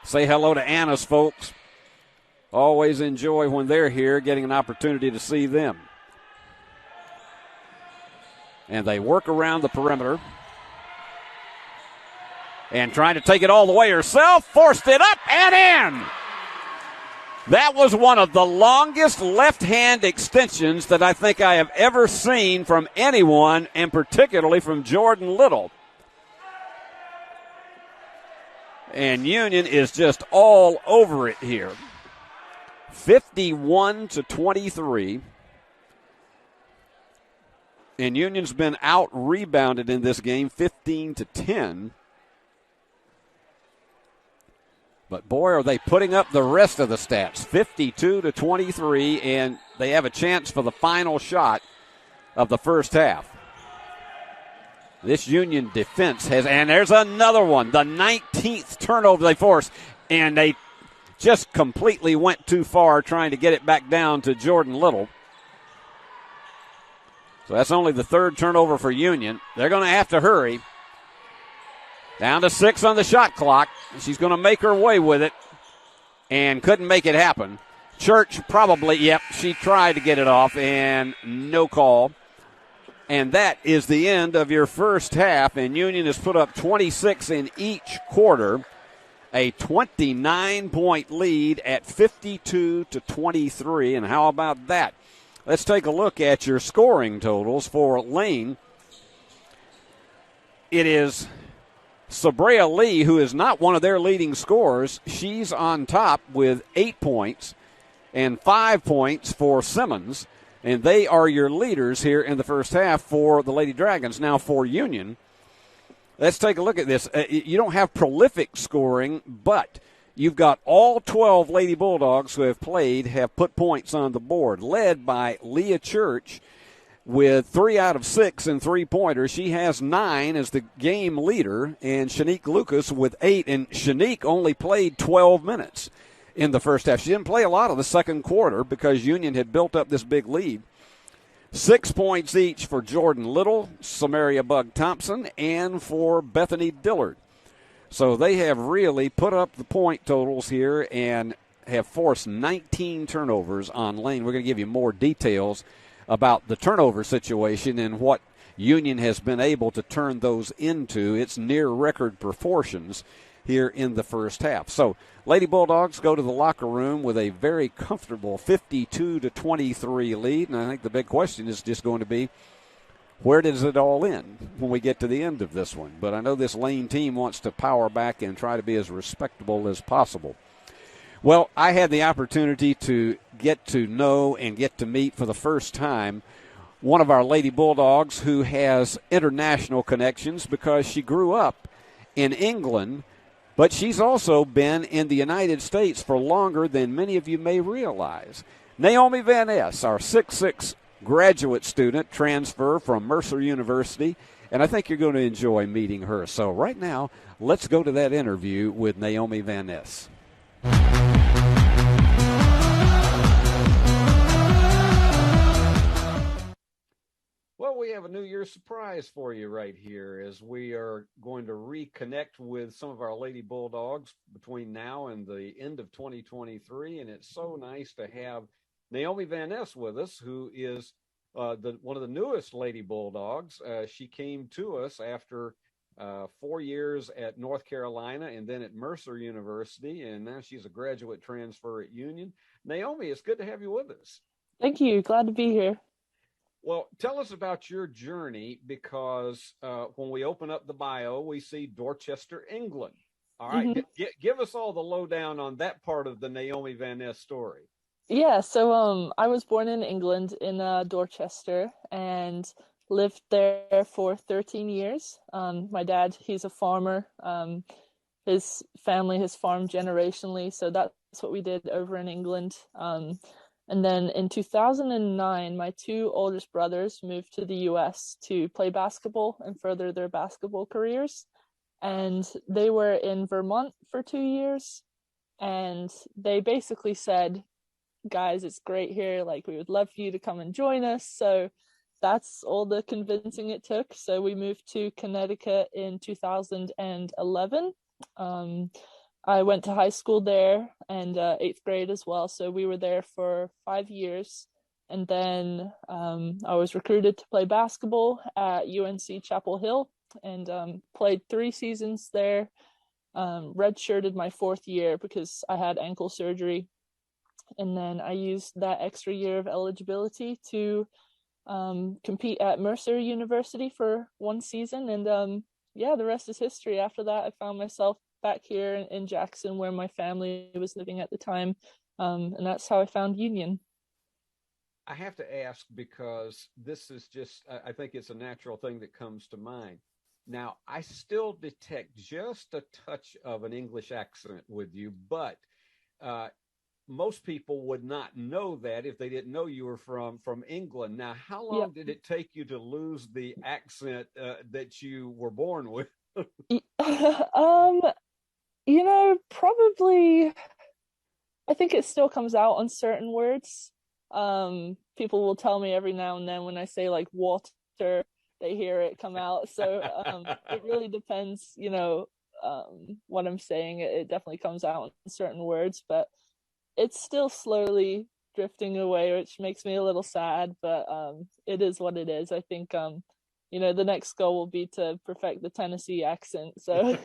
Say hello to Anna's folks. Always enjoy when they're here, getting an opportunity to see them. And they work around the perimeter. And trying to take it all the way herself, forced it up and in. That was one of the longest left-hand extensions that I think I have ever seen from anyone, and particularly from Jordan Little. And Union is just all over it here. 51-23. And Union's been out-rebounded in this game, 15-10. But, boy, are they putting up the rest of the stats. 52-23, and they have a chance for the final shot of the first half. This Union defense has, and there's another one, the 19th turnover they forced, and they just completely went too far trying to get it back down to Jordan Little. So that's only the 3rd turnover for Union. They're going to have to hurry. Down to 6 on the shot clock. She's going to make her way with it and couldn't make it happen. Church probably, yep, she tried to get it off and no call. And that is the end of your first half, and Union has put up 26 in each quarter, a 29-point lead at 52-23. And how about that? Let's take a look at your scoring totals for Lane. It is Sabrea Lee, who is not one of their leading scorers. She's on top with 8 points and 5 points for Simmons. And they are your leaders here in the first half for the Lady Dragons. Now for Union, let's take a look at this. You don't have prolific scoring, but you've got all 12 Lady Bulldogs who have played have put points on the board, led by Leah Church with 3 out of 6 and 3-pointers. She has 9 as the game leader, and Shanique Lucas with 8. And Shanique only played 12 minutes in the first half. She didn't play a lot of the second quarter because Union had built up this big lead. 6 points each for Jordan Little, Samaria Bug Thompson, and for Bethany Dillard. So they have really put up the point totals here and have forced 19 turnovers on Lane. We're going to give you more details about the turnover situation and what Union has been able to turn those into. It's near record proportions here in the first half. So Lady Bulldogs go to the locker room with a very comfortable 52-23 lead, and I think the big question is just going to be, where does it all end when we get to the end of this one? But I know this Lane team wants to power back and try to be as respectable as possible. Well, I had the opportunity to get to know and get to meet for the first time one of our Lady Bulldogs who has international connections because she grew up in England, but she's also been in the United States for longer than many of you may realize. Naomi Van Ness, our 6'6" graduate student, transfer from Mercer University, and I think you're going to enjoy meeting her. So right now, let's go to that interview with Naomi Van Ness. Well, we have a New Year's surprise for you right here as we are going to reconnect with some of our Lady Bulldogs between now and the end of 2023. And it's so nice to have Naomi Van Ness with us, who is one of the newest Lady Bulldogs. She came to us after 4 years at North Carolina and then at Mercer University, and now she's a graduate transfer at Union. Naomi, it's good to have you with us. Thank you. Glad to be here. Well, tell us about your journey, because when we open up the bio, we see Dorchester, England. All right, Mm-hmm. Give us all the lowdown on that part of the Naomi Van Ness story. Yeah, so I was born in England in Dorchester and lived there for 13 years. My dad, he's a farmer. His family has farmed generationally, so that's what we did over in England. And then in 2009, my 2 oldest brothers moved to the U.S. to play basketball and further their basketball careers. And they were in Vermont for 2 years. And they basically said, guys, it's great here. Like, we would love for you to come and join us. So that's all the convincing it took. So we moved to Connecticut in 2011. I went to high school there and 8th grade as well. So we were there for 5 years. And then I was recruited to play basketball at UNC Chapel Hill and played 3 seasons there. Redshirted my 4th year because I had ankle surgery. And then I used that extra year of eligibility to compete at Mercer University for 1 season. And yeah, the rest is history. After that, I found myself back here in Jackson where my family was living at the time. And that's how I found Union. I have to ask because this is just, I think it's a natural thing that comes to mind. Now, I still detect just a touch of an English accent with you, but most people would not know that if they didn't know you were from England. Now, how long did it take you to lose the accent that you were born with? Probably, I think it still comes out on certain words. People will tell me every now and then when I say like water, they hear it come out. So it really depends, what I'm saying. It definitely comes out in certain words, but it's still slowly drifting away, which makes me a little sad, but it is what it is. I think the next goal will be to perfect the Tennessee accent. So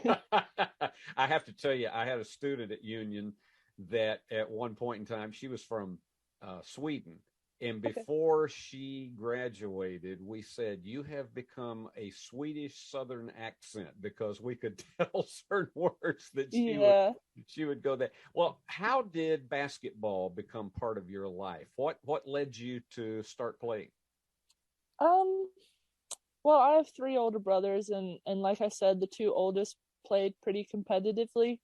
I have to tell you, I had a student at Union that at one point in time, she was from Sweden. And before she graduated, we said, you have become a Swedish Southern accent, because we could tell certain words that she would go there. Well, how did basketball become part of your life? What led you to start playing? Well, I have 3 older brothers, and like I said, the 2 oldest played pretty competitively.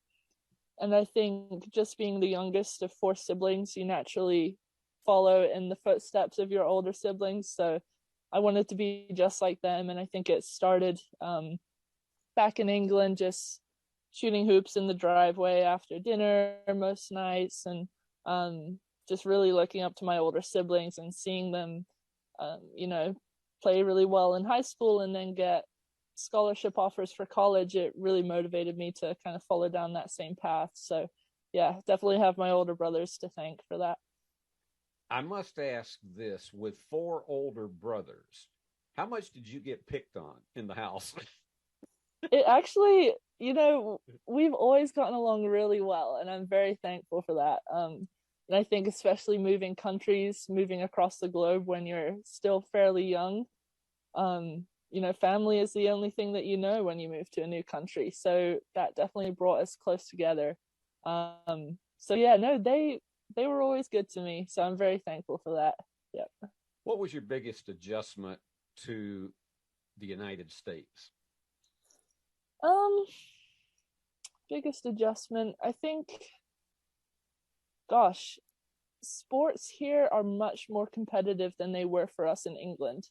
And I think just being the youngest of 4 siblings, you naturally follow in the footsteps of your older siblings. So I wanted to be just like them. And I think it started back in England, just shooting hoops in the driveway after dinner most nights, and just really looking up to my older siblings and seeing them, play really well in high school and then get scholarship offers for college. It really motivated me to kind of follow down that same path. So yeah, definitely have my older brothers to thank for that. I must ask this, with 4 older brothers, how much did you get picked on in the house? It actually, we've always gotten along really well, and I'm very thankful for that. And I think especially moving countries, moving across the globe when you're still fairly young, family is the only thing that you know when you move to a new country. So that definitely brought us close together. So yeah, no, they were always good to me. So I'm very thankful for that. Yep. What was your biggest adjustment to the United States? Biggest adjustment, I think, sports here are much more competitive than they were for us in England.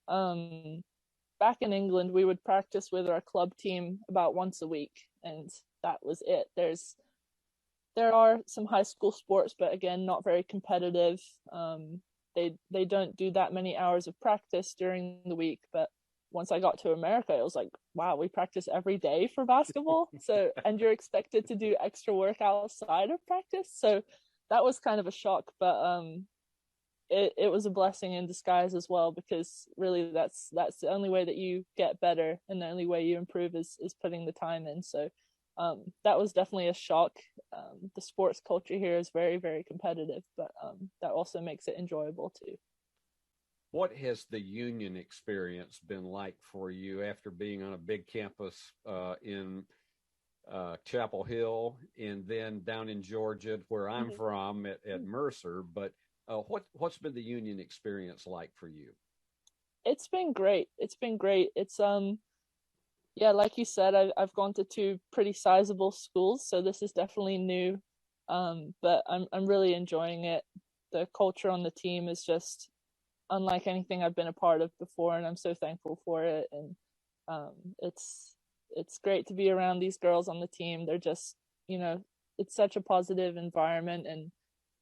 Back in England, we would practice with our club team about once a week, and that was it. There are some high school sports, but again, not very competitive. They don't do that many hours of practice during the week. But once I got to America, it was like, wow, we practice every day for basketball. So, and you're expected to do extra work outside of practice. So that was kind of a shock, but it was a blessing in disguise as well, because really that's the only way that you get better, and the only way you improve is putting the time in. So that was definitely a shock. The sports culture here is very, very competitive, but that also makes it enjoyable too. What has the Union experience been like for you after being on a big campus in Chapel Hill, and then down in Georgia, where I'm from at Mercer? But what's been the Union experience like for you? It's been great. It's yeah, like you said, I've gone to 2 pretty sizable schools, so this is definitely new. But I'm really enjoying it. The culture on the team is just unlike anything I've been a part of before, and I'm so thankful for it. And it's great to be around these girls on the team. They're just, it's such a positive environment, and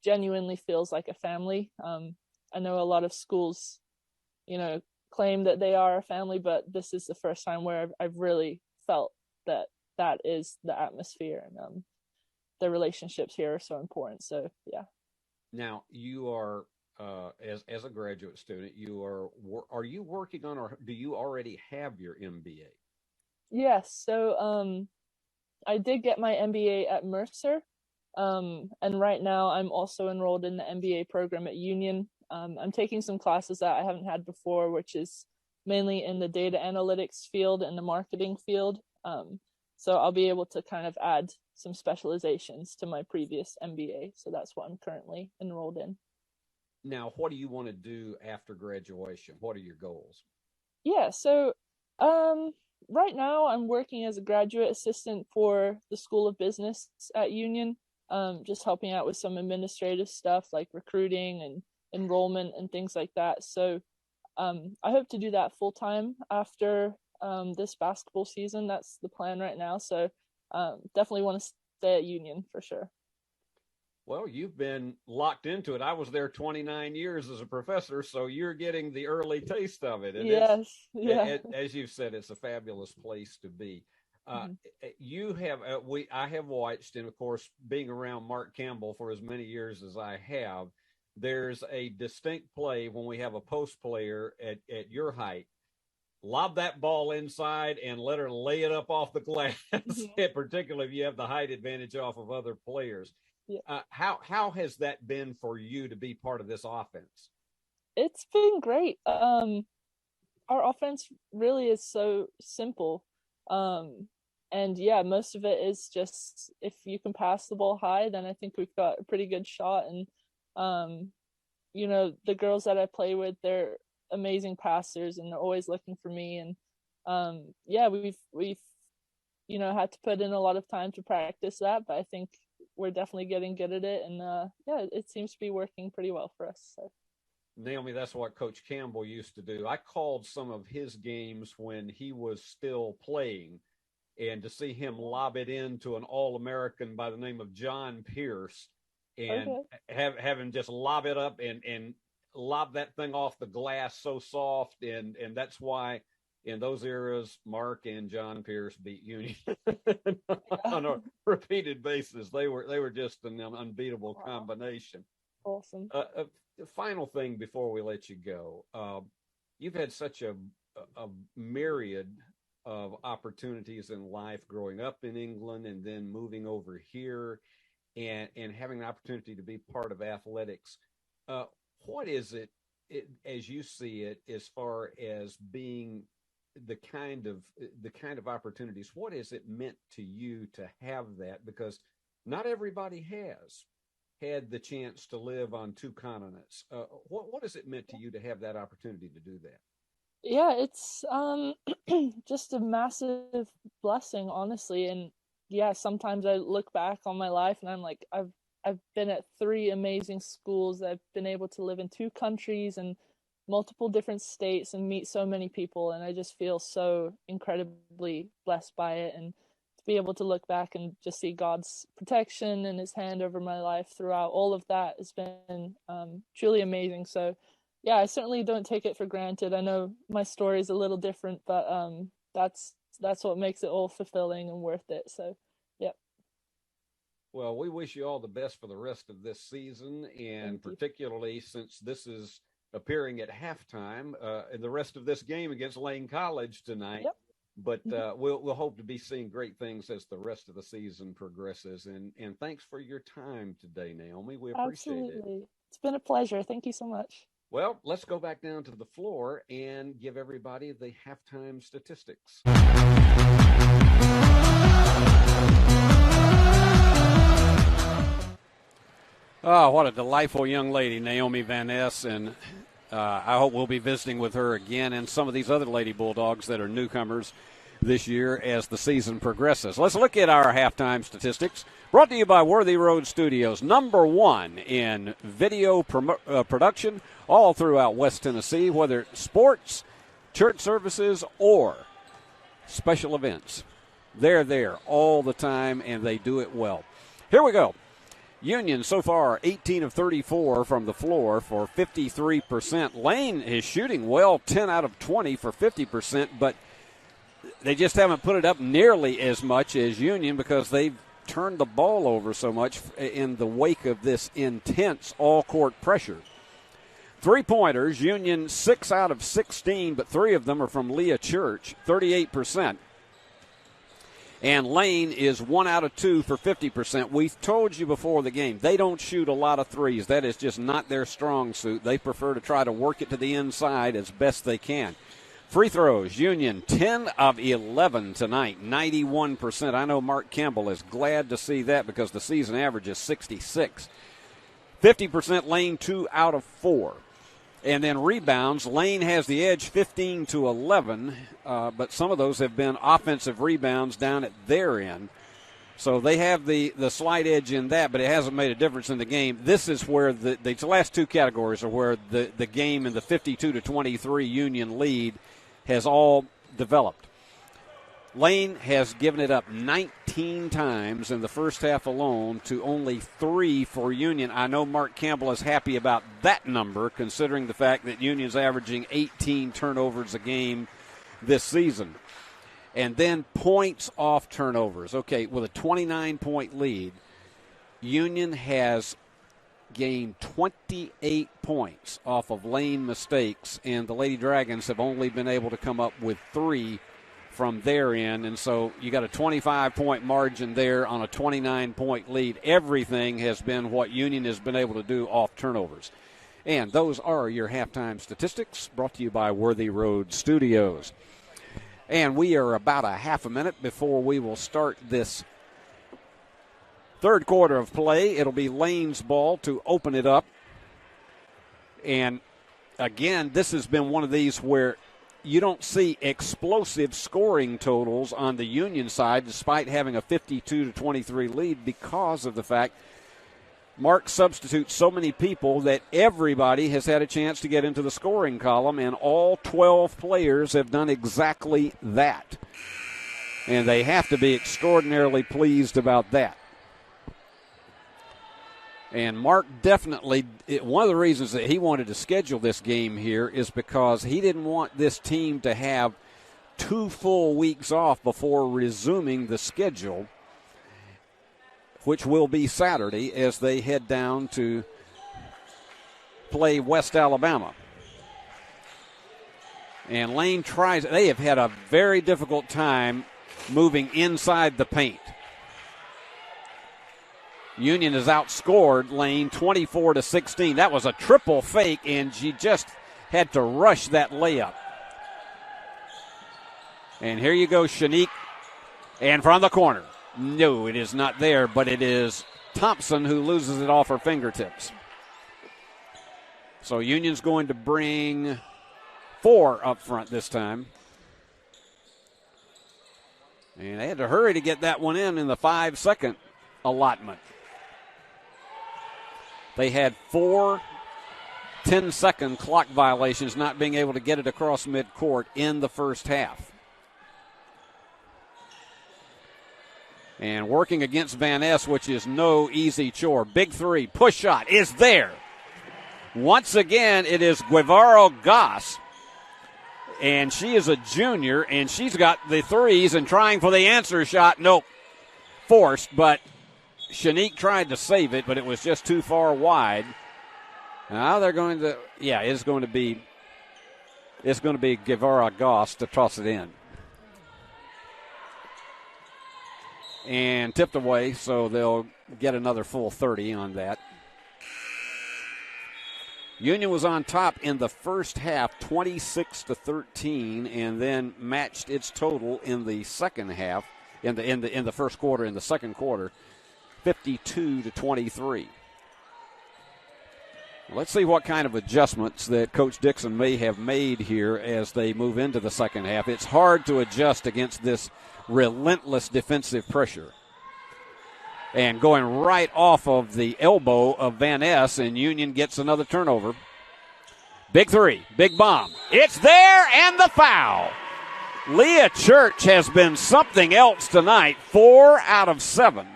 genuinely feels like a family. I know a lot of schools, claim that they are a family, but this is the first time where I've really felt that is the atmosphere, and the relationships here are so important. So yeah. Now you are as a graduate student, are you working on, or do you already have your MBA? Yes. So I did get my MBA at Mercer. And right now I'm also enrolled in the MBA program at Union. I'm taking some classes that I haven't had before, which is mainly in the data analytics field and the marketing field. So I'll be able to kind of add some specializations to my previous MBA. So that's what I'm currently enrolled in. Now, what do you want to do after graduation? What are your goals? Yeah, so right now I'm working as a graduate assistant for the School of Business at Union, just helping out with some administrative stuff like recruiting and enrollment and things like that. So I hope to do that full time after this basketball season. That's the plan right now. So definitely want to stay at Union for sure. Well, you've been locked into it. I was there 29 years as a professor, so you're getting the early taste of it. And yes, yeah. As you've said, it's a fabulous place to be. You have, I have watched, and of course, being around Mark Campbell for as many years as I have, there's a distinct play when we have a post player at your height. Lob that ball inside and let her lay it up off the glass, particularly if you have the height advantage off of other players. Yeah. How has that been for you to be part of this offense? It's been great. Our offense really is so simple. And yeah, most of it is just if you can pass the ball high, then I think we've got a pretty good shot. And, the girls that I play with, they're amazing passers and they're always looking for me. And we've had to put in a lot of time to practice that, but I think we're definitely getting good at it, and it seems to be working pretty well for us. So. Naomi, that's what Coach Campbell used to do. I called some of his games when he was still playing, and to see him lob it into an All-American by the name of John Pierce, and have him just lob it up and lob that thing off the glass so soft, and that's why in those eras, Mark and John Pierce beat Union on a repeated basis. They were just an unbeatable combination. Awesome. The final thing before we let you go, you've had such a myriad of opportunities in life growing up in England and then moving over here and having an opportunity to be part of athletics. What is it, as you see it, as far as being the kind of opportunities? What has it meant to you to have that? Because not everybody has had the chance to live on two continents. What has it meant to you to have that opportunity to do that? Yeah, it's just a massive blessing, honestly. And yeah, sometimes I look back on my life and I'm like, I've been at 3 amazing schools. I've been able to live in 2 countries and multiple different states and meet so many people, and I just feel so incredibly blessed by it. And to be able to look back and just see God's protection and his hand over my life throughout all of that has been truly amazing. So yeah, I certainly don't take it for granted. I know my story is a little different, but that's what makes it all fulfilling and worth it. So yeah. Well, we wish you all the best for the rest of this season, and particularly since this is appearing at halftime in the rest of this game against Lane College tonight. Yep. But we'll hope to be seeing great things as the rest of the season progresses. And thanks for your time today, Naomi. We appreciate it. It's been a pleasure. Thank you so much. Well, let's go back down to the floor and give everybody the halftime statistics. Oh, what a delightful young lady, Naomi Van Ness, and I hope we'll be visiting with her again and some of these other Lady Bulldogs that are newcomers this year as the season progresses. Let's look at our halftime statistics, brought to you by Worthy Road Studios, #1 in video production all throughout West Tennessee, whether it's sports, church services, or special events. They're there all the time, and they do it well. Here we go. Union so far 18 of 34 from the floor for 53%. Lane is shooting well, 10 out of 20 for 50%, but they just haven't put it up nearly as much as Union because they've turned the ball over so much in the wake of this intense all-court pressure. Three-pointers, Union 6 out of 16, but 3 of them are from Leah Church, 38%. And Lane is 1 out of 2 for 50%. We've told you before the game, they don't shoot a lot of threes. That is just not their strong suit. They prefer to try to work it to the inside as best they can. Free throws, Union 10 of 11 tonight, 91%. I know Mark Campbell is glad to see that because the season average is 66. 50% Lane, 2 out of 4. And then rebounds, Lane has the edge 15 to 11, but some of those have been offensive rebounds down at their end. So they have the slight edge in that, but it hasn't made a difference in the game. This is where the last two categories are where the game in the 52 to 23 Union lead has all developed. Lane has given it up 19 times in the first half alone to only 3 for Union. I know Mark Campbell is happy about that number, considering the fact that Union's averaging 18 turnovers a game this season. And then points off turnovers. Okay, with a 29-point lead, Union has gained 28 points off of Lane mistakes, and the Lady Dragons have only been able to come up with 3 from their end, and so you got a 25-point margin there on a 29-point lead. Everything has been what Union has been able to do off turnovers. And those are your halftime statistics brought to you by Worthy Road Studios. And we are about a half a minute before we will start this third quarter of play. It'll be Lane's ball to open it up. And again, this has been one of these where you don't see explosive scoring totals on the Union side despite having a 52 to 23 lead because of the fact Mark substitutes so many people that everybody has had a chance to get into the scoring column, and all 12 players have done exactly that. And they have to be extraordinarily pleased about that. And Mark definitely, one of the reasons that he wanted to schedule this game here is because he didn't want this team to have 2 full weeks off before resuming the schedule, which will be Saturday as they head down to play West Alabama. And Lane tries, they have had a very difficult time moving inside the paint. Union has outscored Lane 24 to 16. That was a triple fake, and she just had to rush that layup. And here you go, Shanique, and from the corner. No, it is not there, but it is Thompson who loses it off her fingertips. So Union's going to bring 4 up front this time. And they had to hurry to get that one in the 5-second allotment. They had 4 10-second clock violations, not being able to get it across midcourt in the first half. And working against Van Ness, which is no easy chore. Big 3, push shot is there. Once again, it is Guevara Goss. And she is a junior, and she's got the threes and trying for the answer shot. Nope, forced, but Shanique tried to save it, but it was just too far wide. Now they're going to, it's going to be Guevara Goss to toss it in. And tipped away, so they'll get another full 30 on that. Union was on top in the first half, 26 to 13, and then matched its total in the second half, in the first quarter, in the second quarter, 52 to 23. Let's see what kind of adjustments that Coach Dixon may have made here as they move into the second half. It's hard to adjust against this relentless defensive pressure. And going right off of the elbow of Van Ness, and Union gets another turnover. Big 3, big bomb. It's there, and the foul. Leah Church has been something else tonight, 4 out of 7.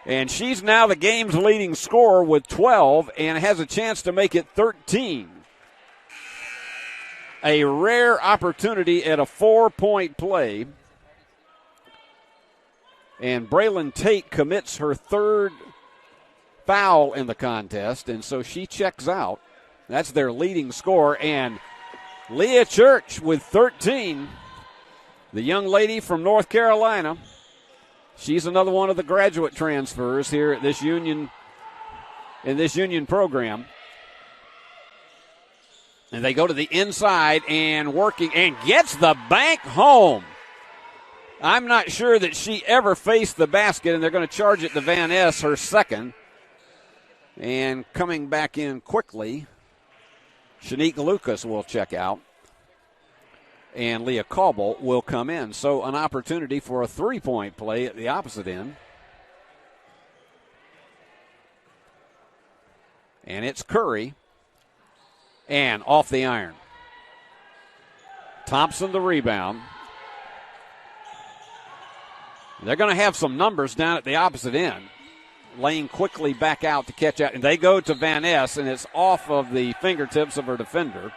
And she's now the game's leading scorer with 12 and has a chance to make it 13. A rare opportunity at a 4-point play. And Braylon Tate commits her third foul in the contest, and so she checks out. That's their leading scorer. And Leah Church with 13, the young lady from North Carolina. She's another one of the graduate transfers here at this Union, in this Union program. And they go to the inside and working and gets the bank home. I'm not sure that she ever faced the basket, and they're going to charge it to Van Ness, her second. And coming back in quickly, Shanique Lucas will check out. And Leah Cauble will come in. So an opportunity for a three-point play at the opposite end. And it's Curry. And off the iron. Thompson the rebound. They're going to have some numbers down at the opposite end. Lane quickly back out to catch out. And they go to Van Ness, and it's off of the fingertips of her defender.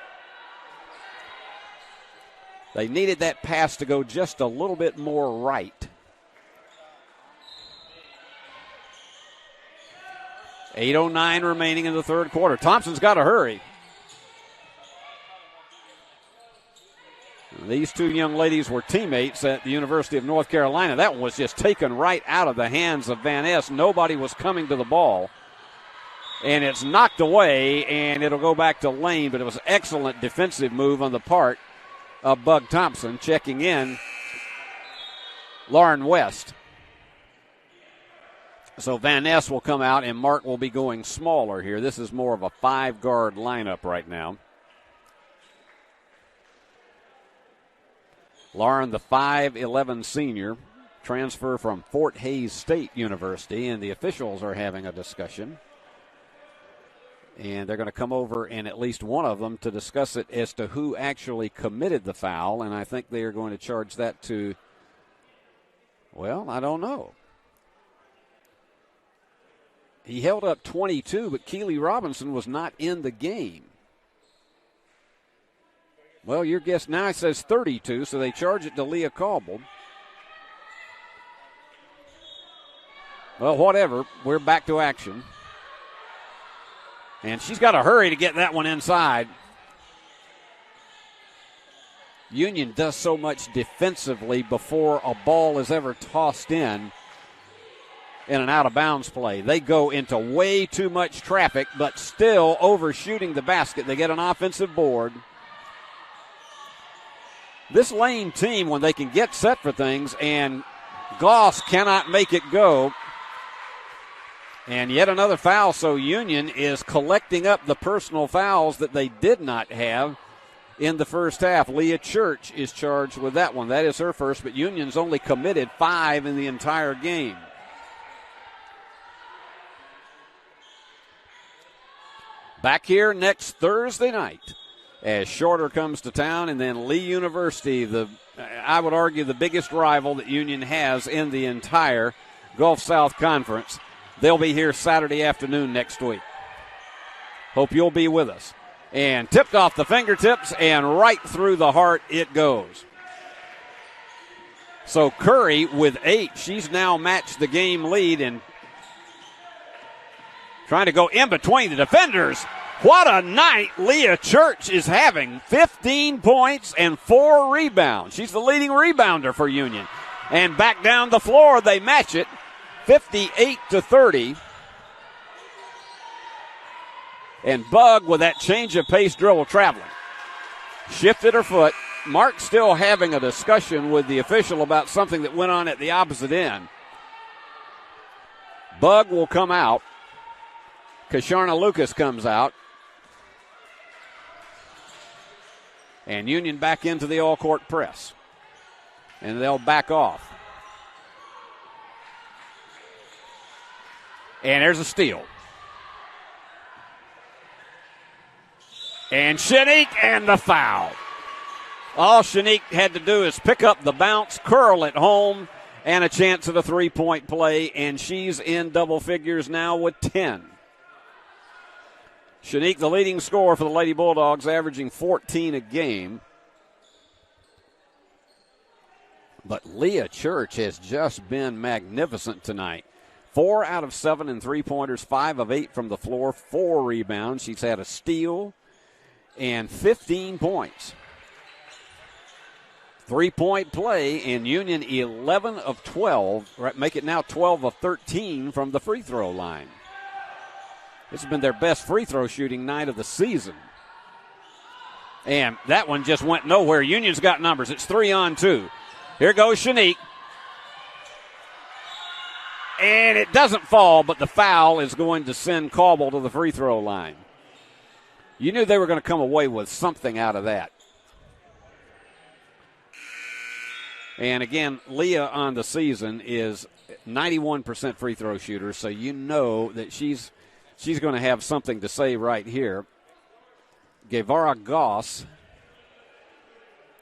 They needed that pass to go just a little bit more right. 8:09 remaining in the third quarter. Thompson's got to hurry. These two young ladies were teammates at the University of North Carolina. That one was just taken right out of the hands of Van Ness. Nobody was coming to the ball. And it's knocked away, and it'll go back to Lane, but it was an excellent defensive move on the part of Bug Thompson. Checking in, Lauren West. So Van Ness will come out, and Mark will be going smaller here. This is more of a 5-guard lineup right now. Lauren, the 5'11 senior, transfer from Fort Hays State University, and the officials are having a discussion. And they're going to come over, and at least one of them, to discuss it as to who actually committed the foul. And I think they are going to charge that to, well, I don't know. He held up 22, but Keely Robinson was not in the game. Well, your guess now, it says 32, so they charge it to Leah Cauble. Well, whatever. We're back to action. And she's got to hurry to get that one inside. Union does so much defensively before a ball is ever tossed in an out-of-bounds play. They go into way too much traffic, but still overshooting the basket. They get an offensive board. This Lane team, when they can get set for things, and Goss cannot make it go. And yet another foul, so Union is collecting up the personal fouls that they did not have in the first half. Leah Church is charged with that one. That is her first, but Union's only committed 5 in the entire game. Back here next Thursday night as Shorter comes to town, and then Lee University, I would argue the biggest rival that Union has in the entire Gulf South Conference. They'll be here Saturday afternoon next week. Hope you'll be with us. And tipped off the fingertips, and right through the heart it goes. So Curry with 8. She's now matched the game lead and trying to go in between the defenders. What a night Leah Church is having. 15 points and 4 rebounds. She's the leading rebounder for Union. And back down the floor, they match it. 58-30. And Bug with that change of pace dribble traveling. Shifted her foot. Mark still having a discussion with the official about something that went on at the opposite end. Bug will come out. Kasharna Lucas comes out. And Union back into the all-court press. And they'll back off. And there's a steal. And Shanique and the foul. All Shanique had to do is pick up the bounce, curl it home, and a chance at a three-point play, and she's in double figures now with 10. Shanique, the leading scorer for the Lady Bulldogs, averaging 14 a game. But Leah Church has just been magnificent tonight. 4 out of 7 in three-pointers, 5 of 8 from the floor, 4 rebounds. She's had a steal and 15 points. Three-point play, in Union 11 of 12, make it now 12 of 13 from the free throw line. This has been their best free throw shooting night of the season. And that one just went nowhere. Union's got numbers. It's 3-on-2. Here goes Shanique. And it doesn't fall, but the foul is going to send Cauble to the free throw line. You knew they were going to come away with something out of that. And again, Leah on the season is 91% free throw shooter, so you know that she's going to have something to say right here. Guevara Goss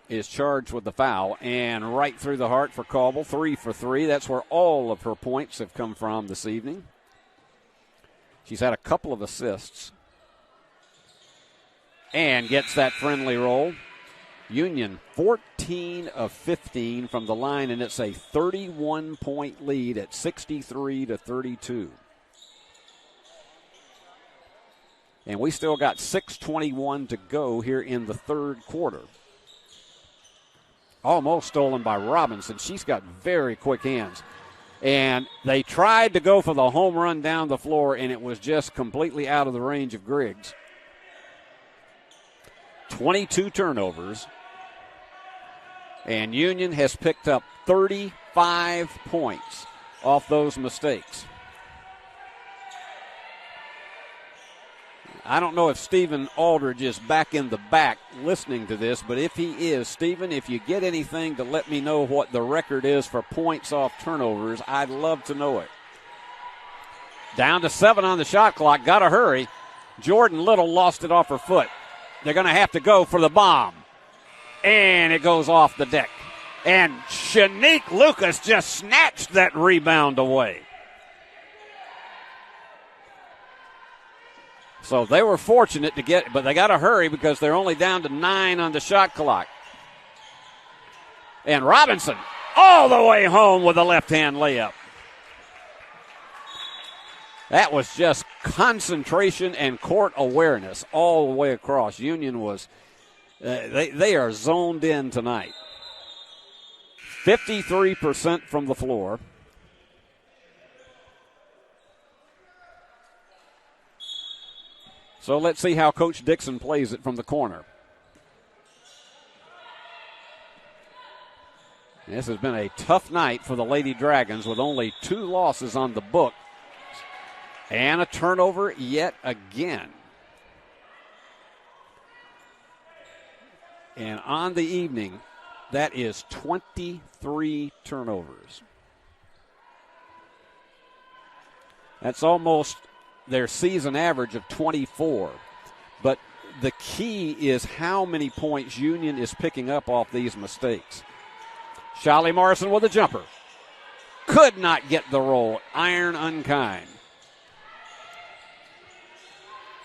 is charged with the foul, and right through the heart for Cauble, 3 for 3. That's where all of her points have come from this evening. She's had a couple of assists and gets that friendly roll. Union 14 of 15 from the line, and it's a 31-point lead at 63-32. And we still got 6:21 to go here in the third quarter. Almost stolen by Robinson. She's got very quick hands. And they tried to go for the home run down the floor, and it was just completely out of the range of Griggs. 22 turnovers. And Union has picked up 35 points off those mistakes. I don't know if Stephen Aldridge is back in the back listening to this, but if he is, Stephen, if you get anything to let me know what the record is for points off turnovers, I'd love to know it. Down to 7 on the shot clock. Got to hurry. Jordan Little lost it off her foot. They're going to have to go for the bomb. And it goes off the deck. And Shanique Lucas just snatched that rebound away. So they were fortunate to get it, but they got to hurry because they're only down to 9 on the shot clock. And Robinson all the way home with a left-hand layup. That was just concentration and court awareness all the way across. Union was, they are zoned in tonight. 53% from the floor. So let's see how Coach Dixon plays it from the corner. This has been a tough night for the Lady Dragons with only 2 losses on the book. And a turnover yet again. And on the evening, that is 23 turnovers. That's almost their season average of 24. But the key is how many points Union is picking up off these mistakes. Shelly Morrison with a jumper. Could not get the roll. Iron unkind.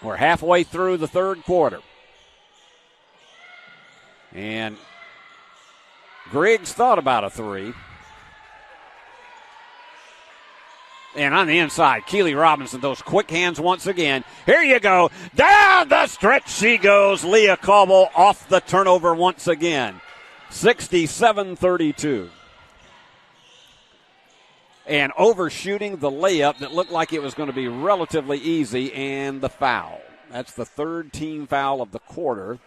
We're halfway through the third quarter. And Griggs thought about a 3. And on the inside, Keely Robinson, those quick hands once again. Here you go. Down the stretch she goes. Leah Cauble off the turnover once again. 67-32. And overshooting the layup that looked like it was going to be relatively easy, and the foul. That's the third team foul of the quarter.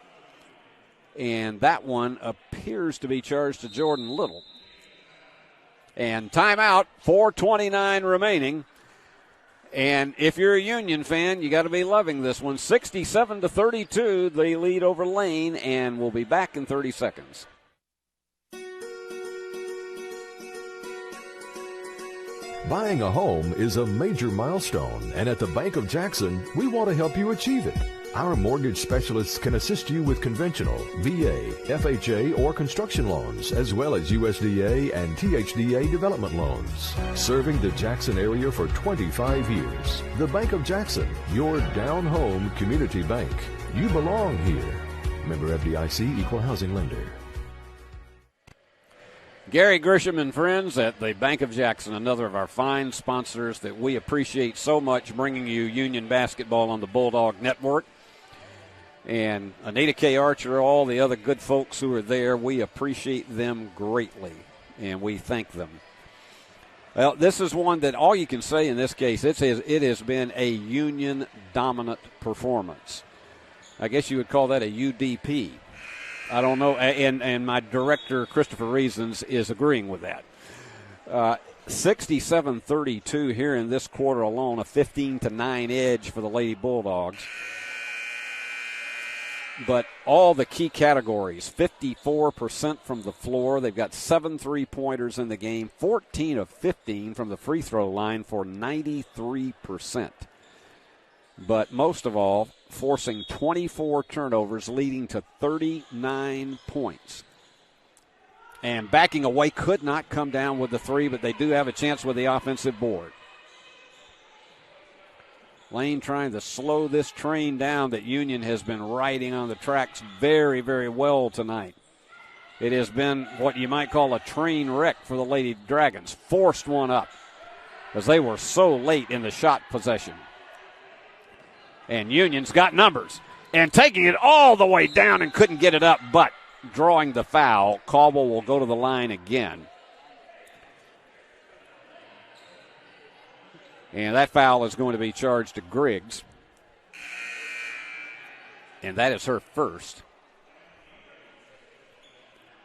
And that one appears to be charged to Jordan Little. And timeout, 4:29 remaining. And if you're a Union fan, you got to be loving this one. 67-32, they lead over Lane, and we'll be back in 30 seconds. Buying a home is a major milestone, and at the Bank of Jackson, we want to help you achieve it. Our mortgage specialists can assist you with conventional, VA, FHA, or construction loans, as well as USDA and THDA development loans. Serving the Jackson area for 25 years. The Bank of Jackson, your down-home community bank. You belong here. Member FDIC, Equal Housing Lender. Gary Grisham and friends at the Bank of Jackson, another of our fine sponsors that we appreciate so much, bringing you Union basketball on the Bulldog Network. And Anita K. Archer, all the other good folks who are there, we appreciate them greatly, and we thank them. Well, this is one that all you can say in this case, it has been a Union-dominant performance. I guess you would call that a UDP. I don't know, and my director, Christopher Reasons, is agreeing with that. 67-32 here in this quarter alone, a 15-9 edge for the Lady Bulldogs. But all the key categories, 54% from the floor. They've got 7 3-pointers in the game, 14 of 15 from the free throw line for 93%. But most of all, forcing 24 turnovers, leading to 39 points. And backing away could not come down with the three, but they do have a chance with the offensive board. Lane trying to slow this train down that Union has been riding on the tracks very, very well tonight. It has been what you might call a train wreck for the Lady Dragons. Forced one up as they were so late in the shot possession. And Union's got numbers and taking it all the way down and couldn't get it up, but drawing the foul. Caldwell will go to the line again. And that foul is going to be charged to Griggs. And that is her first.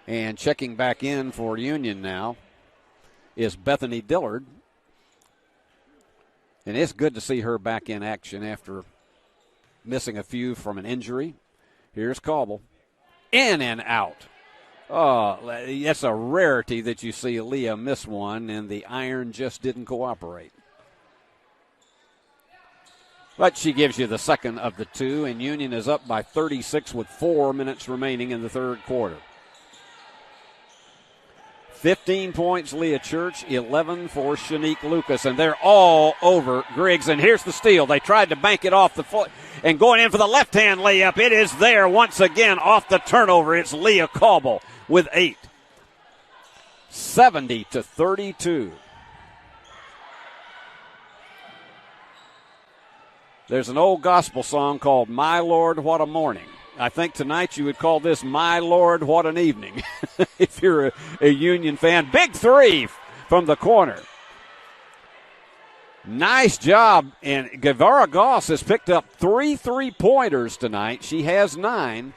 And checking back in for Union now is Bethany Dillard. And it's good to see her back in action after missing a few from an injury. Here's Caldwell. In and out. Oh, that's a rarity that you see Leah miss one, and the iron just didn't cooperate. But she gives you the second of the two, and Union is up by 36 with 4 minutes remaining in the third quarter. 15 points, Leah Church, 11 for Shanique Lucas, and they're all over Griggs. And here's the steal. They tried to bank it off the foot, and going in for the left-hand layup. It is there once again off the turnover. It's Leah Caldwell with 8. 70-32. There's an old gospel song called My Lord, What a Morning. I think tonight you would call this My Lord, What an Evening if you're a Union fan. Big three from the corner. Nice job. And Guevara Goss has picked up 3 3-pointers tonight. She has 9.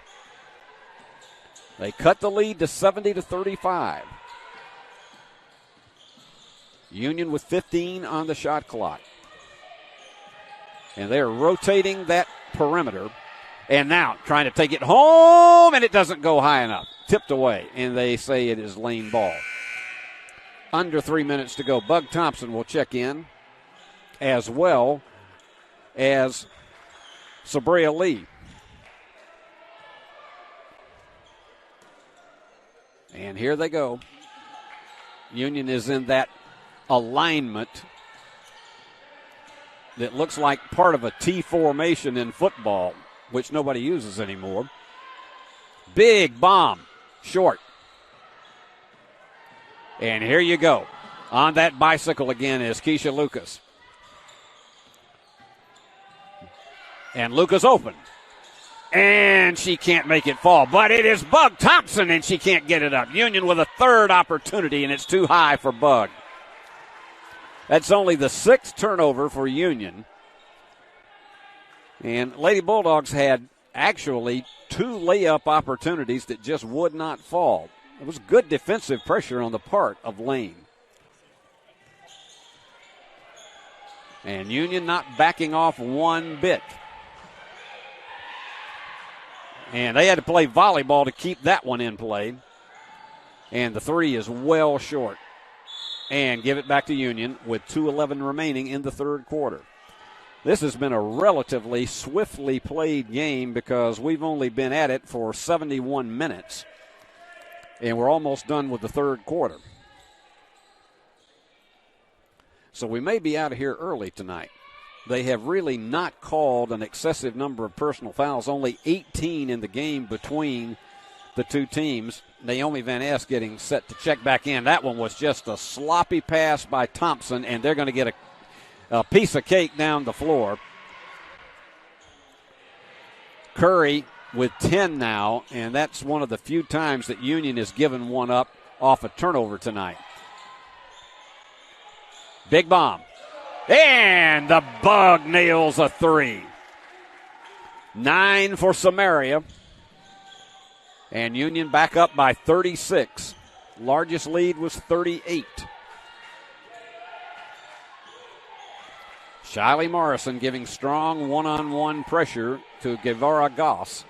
They cut the lead to 70-35. Union with 15 on the shot clock. And they're rotating that perimeter. And now trying to take it home, and it doesn't go high enough. Tipped away, and they say it is lane ball. Under 3 minutes to go. Bug Thompson will check in, as well as Sabria Lee. And here they go. Union is in that alignment that looks like part of a T formation in football, which nobody uses anymore. Big bomb, short. And here you go. On that bicycle again is Keisha Lucas. And Lucas open. And she can't make it fall. But it is Bug Thompson, and she can't get it up. Union with a third opportunity, and it's too high for Bug. That's only the 6th turnover for Union. And Lady Bulldogs had actually 2 layup opportunities that just would not fall. It was good defensive pressure on the part of Lane. And Union not backing off one bit. And they had to play volleyball to keep that one in play. And the 3 is well short. And give it back to Union with 2:11 remaining in the third quarter. This has been a relatively swiftly played game because we've only been at it for 71 minutes, and we're almost done with the third quarter. So we may be out of here early tonight. They have really not called an excessive number of personal fouls, only 18 in the game between the two teams. Naomi Van Ness getting set to check back in. That one was just a sloppy pass by Thompson, and they're going to get a piece of cake down the floor. Curry with 10 now, and that's one of the few times that Union has given one up off a turnover tonight. Big bomb. And the Bug nails a three. 9 for Samaria. And Union back up by 36. Largest lead was 38. Shiley Morrison giving strong one-on-one pressure to Guevara Goss.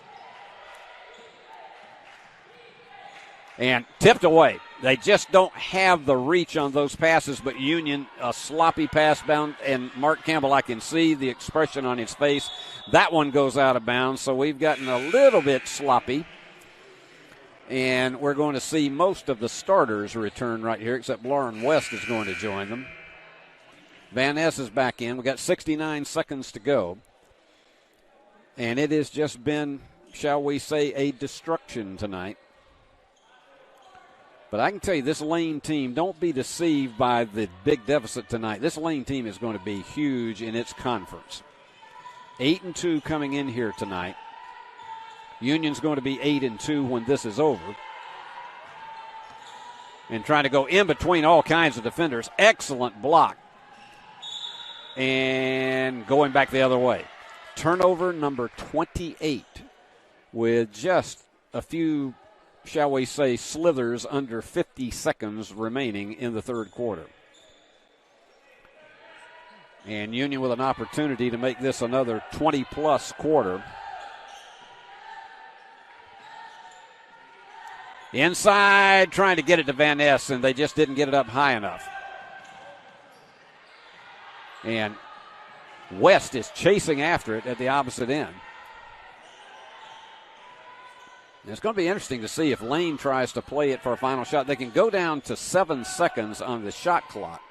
And tipped away. They just don't have the reach on those passes, but Union, a sloppy pass bound, and Mark Campbell, I can see the expression on his face. That one goes out of bounds, so we've gotten a little bit sloppy. And we're going to see most of the starters return right here, except Lauren West is going to join them. Van Ness is back in. We've got 69 seconds to go. And it has just been, shall we say, a destruction tonight. But I can tell you, this Lane team, don't be deceived by the big deficit tonight. This Lane team is going to be huge in its conference. 8-2 coming in here tonight. Union's going to be 8-2 when this is over. And trying to go in between all kinds of defenders. Excellent block. And going back the other way. Turnover number 28 with just a few, shall we say, slithers under 50 seconds remaining in the third quarter. And Union with an opportunity to make this another 20-plus quarter. Inside, trying to get it to Van Ness, and they just didn't get it up high enough. And West is chasing after it at the opposite end. And it's going to be interesting to see if Lane tries to play it for a final shot. They can go down to 7 seconds on the shot clock.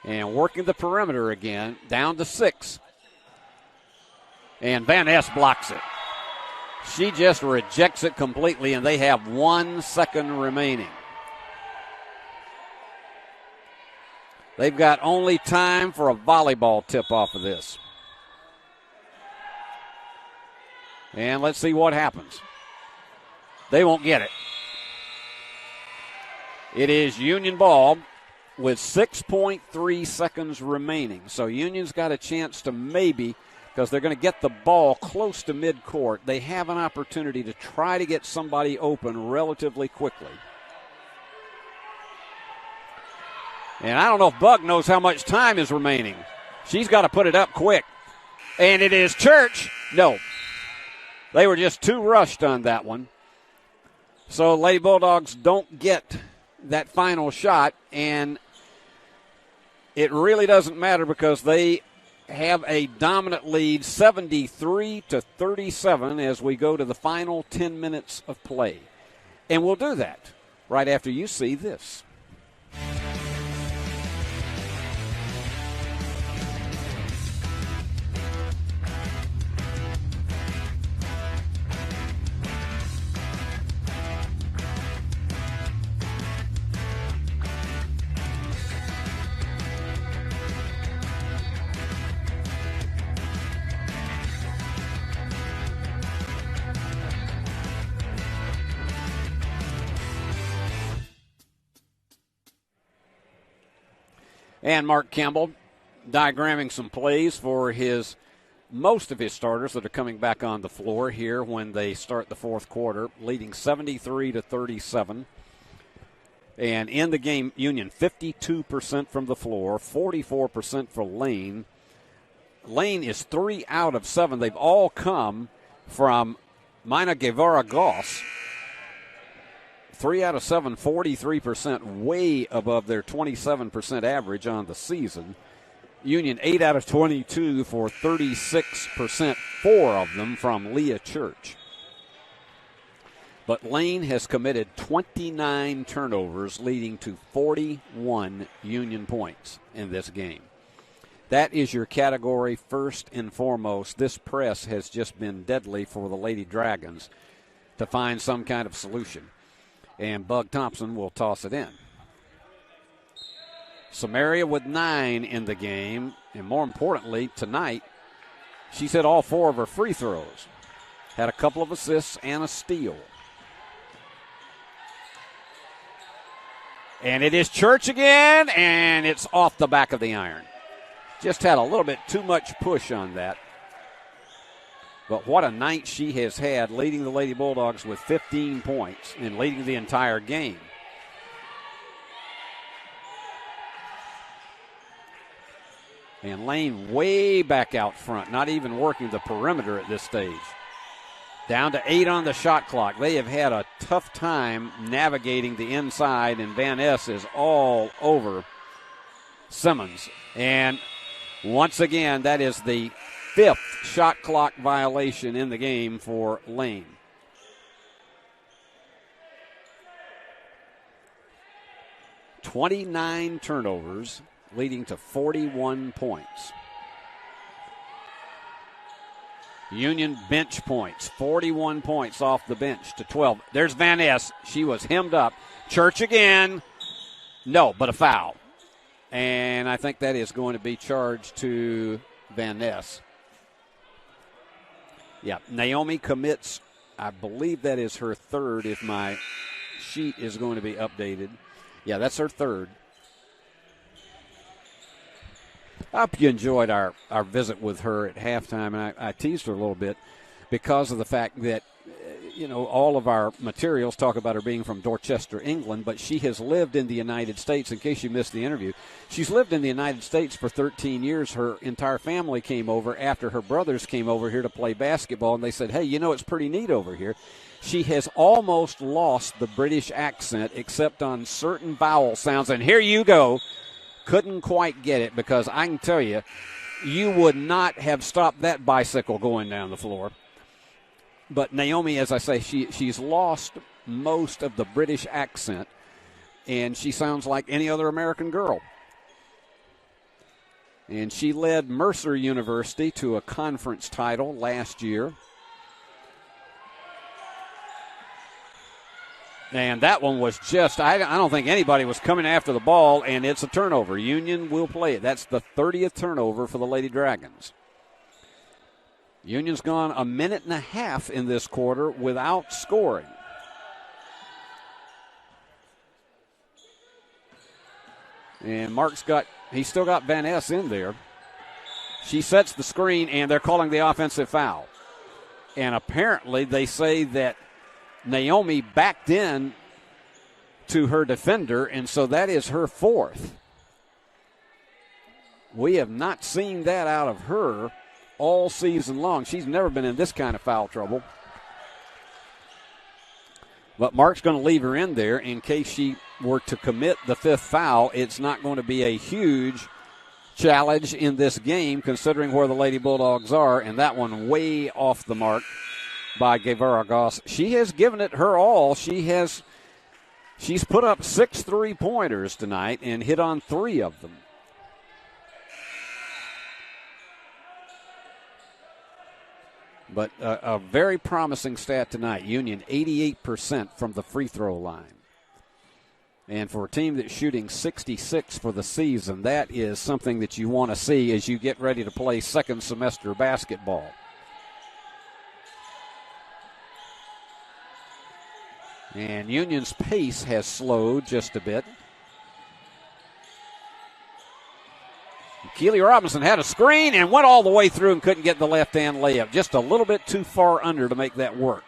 And working the perimeter again, down to 6. And Van Ness blocks it. She just rejects it completely, and they have 1 second remaining. They've got only time for a volleyball tip off of this. And let's see what happens. They won't get it. It is Union ball with 6.3 seconds remaining. So Union's got a chance to maybe, because they're going to get the ball close to midcourt, they have an opportunity to try to get somebody open relatively quickly. And I don't know if Bug knows how much time is remaining. She's got to put it up quick. And it is Church. No. They were just too rushed on that one. So Lady Bulldogs don't get that final shot. And it really doesn't matter because they have a dominant lead, 73-37, as we go to the final 10 minutes of play. And we'll do that right after you see this. And Mark Campbell diagramming some plays for most of his starters that are coming back on the floor here when they start the fourth quarter, leading 73-37. And in the game, Union 52% from the floor, 44% for Lane. Lane is 3 out of 7. They've all come from Mina Guevara Goss. 3 out of 7, 43%, way above their 27% average on the season. Union 8 out of 22 for 36%, 4 of them from Leah Church. But Lane has committed 29 turnovers, leading to 41 Union points in this game. That is your category first and foremost. This press has just been deadly for the Lady Dragons to find some kind of solution. And Bug Thompson will toss it in. Samaria with 9 in the game, and more importantly, tonight, she's hit all 4 of her free throws. Had a couple of assists and a steal. And it is Church again, and it's off the back of the iron. Just had a little bit too much push on that. But what a night she has had, leading the Lady Bulldogs with 15 points and leading the entire game. And Lane way back out front, not even working the perimeter at this stage. Down to 8 on the shot clock. They have had a tough time navigating the inside, and Van Ness is all over Simmons. And once again, that is the 5th shot clock violation in the game for Lane. "29 turnovers, leading to 41 points. Union bench points, 41 points off the bench to 12. There's Van Ness. She was hemmed up. Church again. No, but a foul. And I think that is going to be charged to Van Ness. Yeah, Naomi commits, I believe that is her 3rd if my sheet is going to be updated. Yeah, that's her 3rd. I hope you enjoyed our visit with her at halftime, and I teased her a little bit because of the fact that, all of our materials talk about her being from Dorchester, England, but she has lived in the United States. In case you missed the interview, she's lived in the United States for 13 years. Her entire family came over after her brothers came over here to play basketball, and they said, hey, it's pretty neat over here. She has almost lost the British accent except on certain vowel sounds, and here you go. Couldn't quite get it because I can tell you, you would not have stopped that bicycle going down the floor. But Naomi, as I say, she's lost most of the British accent, and she sounds like any other American girl. And she led Mercer University to a conference title last year. And that one was just, I don't think anybody was coming after the ball, and it's a turnover. Union will play it. That's the 30th turnover for the Lady Dragons. Union's gone a minute and a half in this quarter without scoring. And he's still got Van Ness in there. She sets the screen, and they're calling the offensive foul. And apparently they say that Naomi backed in to her defender, and so that is her 4th. We have not seen that out of her all season long. She's never been in this kind of foul trouble. But Mark's going to leave her in there in case she were to commit the 5th foul. It's not going to be a huge challenge in this game considering where the Lady Bulldogs are, and that one way off the mark by Guevara Goss. She has given it her all. She's put up 6 3-pointers tonight and hit on 3 of them. But a very promising stat tonight. Union 88% from the free throw line. And for a team that's shooting 66 for the season, that is something that you want to see as you get ready to play second semester basketball. And Union's pace has slowed just a bit. Keely Robinson had a screen and went all the way through and couldn't get the left-hand layup. Just a little bit too far under to make that work.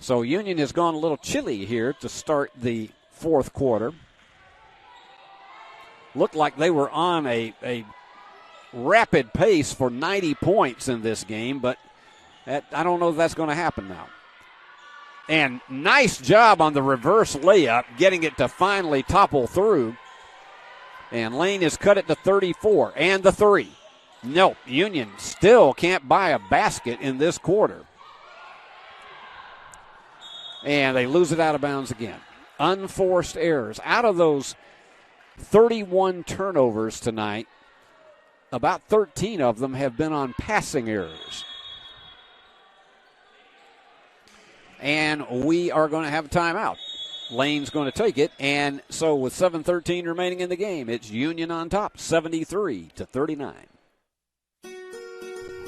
So Union has gone a little chilly here to start the 4th quarter. Looked like they were on a rapid pace for 90 points in this game, but I don't know if that's going to happen now. And nice job on the reverse layup, getting it to finally topple through. And Lane has cut it to 34. And the three. No, Union still can't buy a basket in this quarter. And they lose it out of bounds again. Unforced errors. Out of those 31 turnovers tonight, about 13 of them have been on passing errors. And we are going to have a timeout. Lane's going to take it. And so with 7:13 remaining in the game, it's Union on top, 73-39.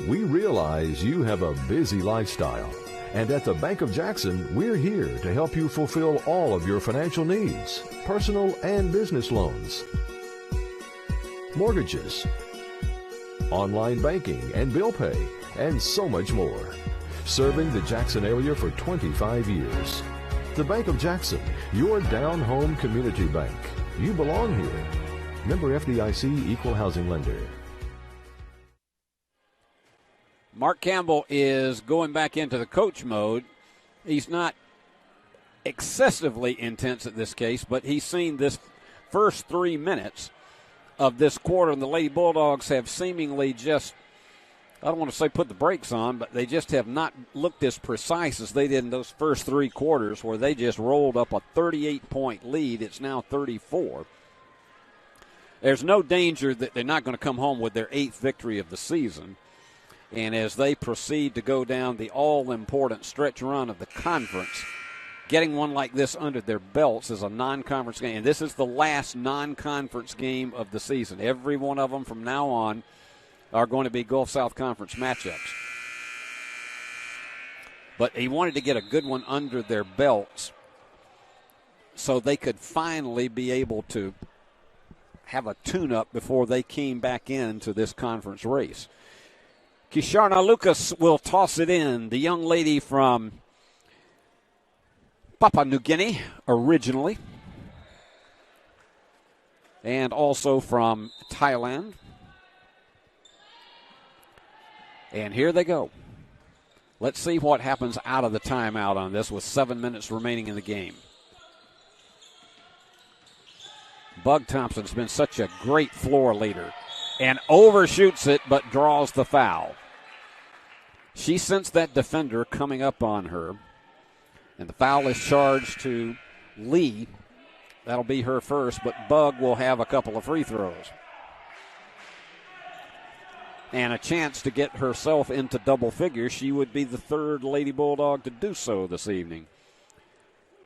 We realize you have a busy lifestyle. And at the Bank of Jackson, we're here to help you fulfill all of your financial needs, personal and business loans, mortgages, online banking and bill pay, and so much more. Serving the Jackson area for 25 years. The Bank of Jackson, your down-home community bank. You belong here. Member FDIC, Equal Housing Lender. Mark Campbell is going back into the coach mode. He's not excessively intense at this case, but he's seen this first 3 minutes of this quarter, and the Lady Bulldogs have seemingly just, I don't want to say put the brakes on, but they just have not looked as precise as they did in those first 3 quarters where they just rolled up a 38-point lead. It's now 34. There's no danger that they're not going to come home with their 8th victory of the season. And as they proceed to go down the all-important stretch run of the conference, getting one like this under their belts is a non-conference game. And this is the last non-conference game of the season. Every one of them from now on are going to be Gulf South Conference matchups. But he wanted to get a good one under their belts so they could finally be able to have a tune-up before they came back into this conference race. Kisharna Lucas will toss it in. The young lady from Papua New Guinea originally, and also from Thailand. And here they go. Let's see what happens out of the timeout on this with 7 minutes remaining in the game. Bug Thompson's been such a great floor leader and overshoots it but draws the foul. She sensed that defender coming up on her, and the foul is charged to Lee. That'll be her first, but Bug will have a couple of free throws. And a chance to get herself into double figures. She would be the 3rd Lady Bulldog to do so this evening.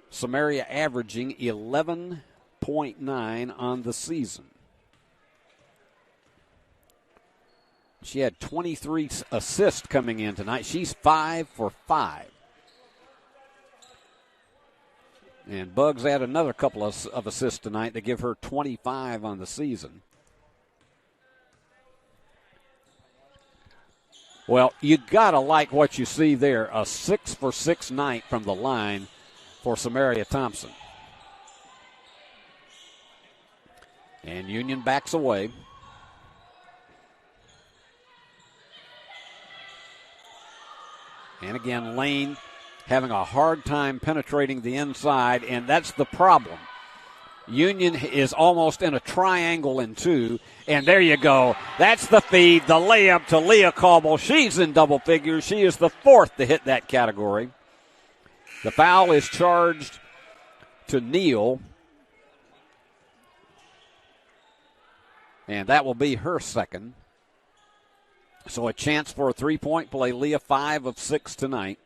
Samaria averaging 11.9 on the season. She had 23 assists coming in tonight. She's 5 for 5. And Bugs add another couple of assists tonight to give her 25 on the season. Well, you got to like what you see there. A 6 for 6 night from the line for Samaria Thompson. And Union backs away. And again, Lane having a hard time penetrating the inside, and that's the problem. Union is almost in a triangle in 2, and there you go. That's the feed, the layup to Leah Cauble. She's in double figures. She is the 4th to hit that category. The foul is charged to Neal, and that will be her 2nd. So a chance for a 3-point play. Leah 5 of 6 tonight.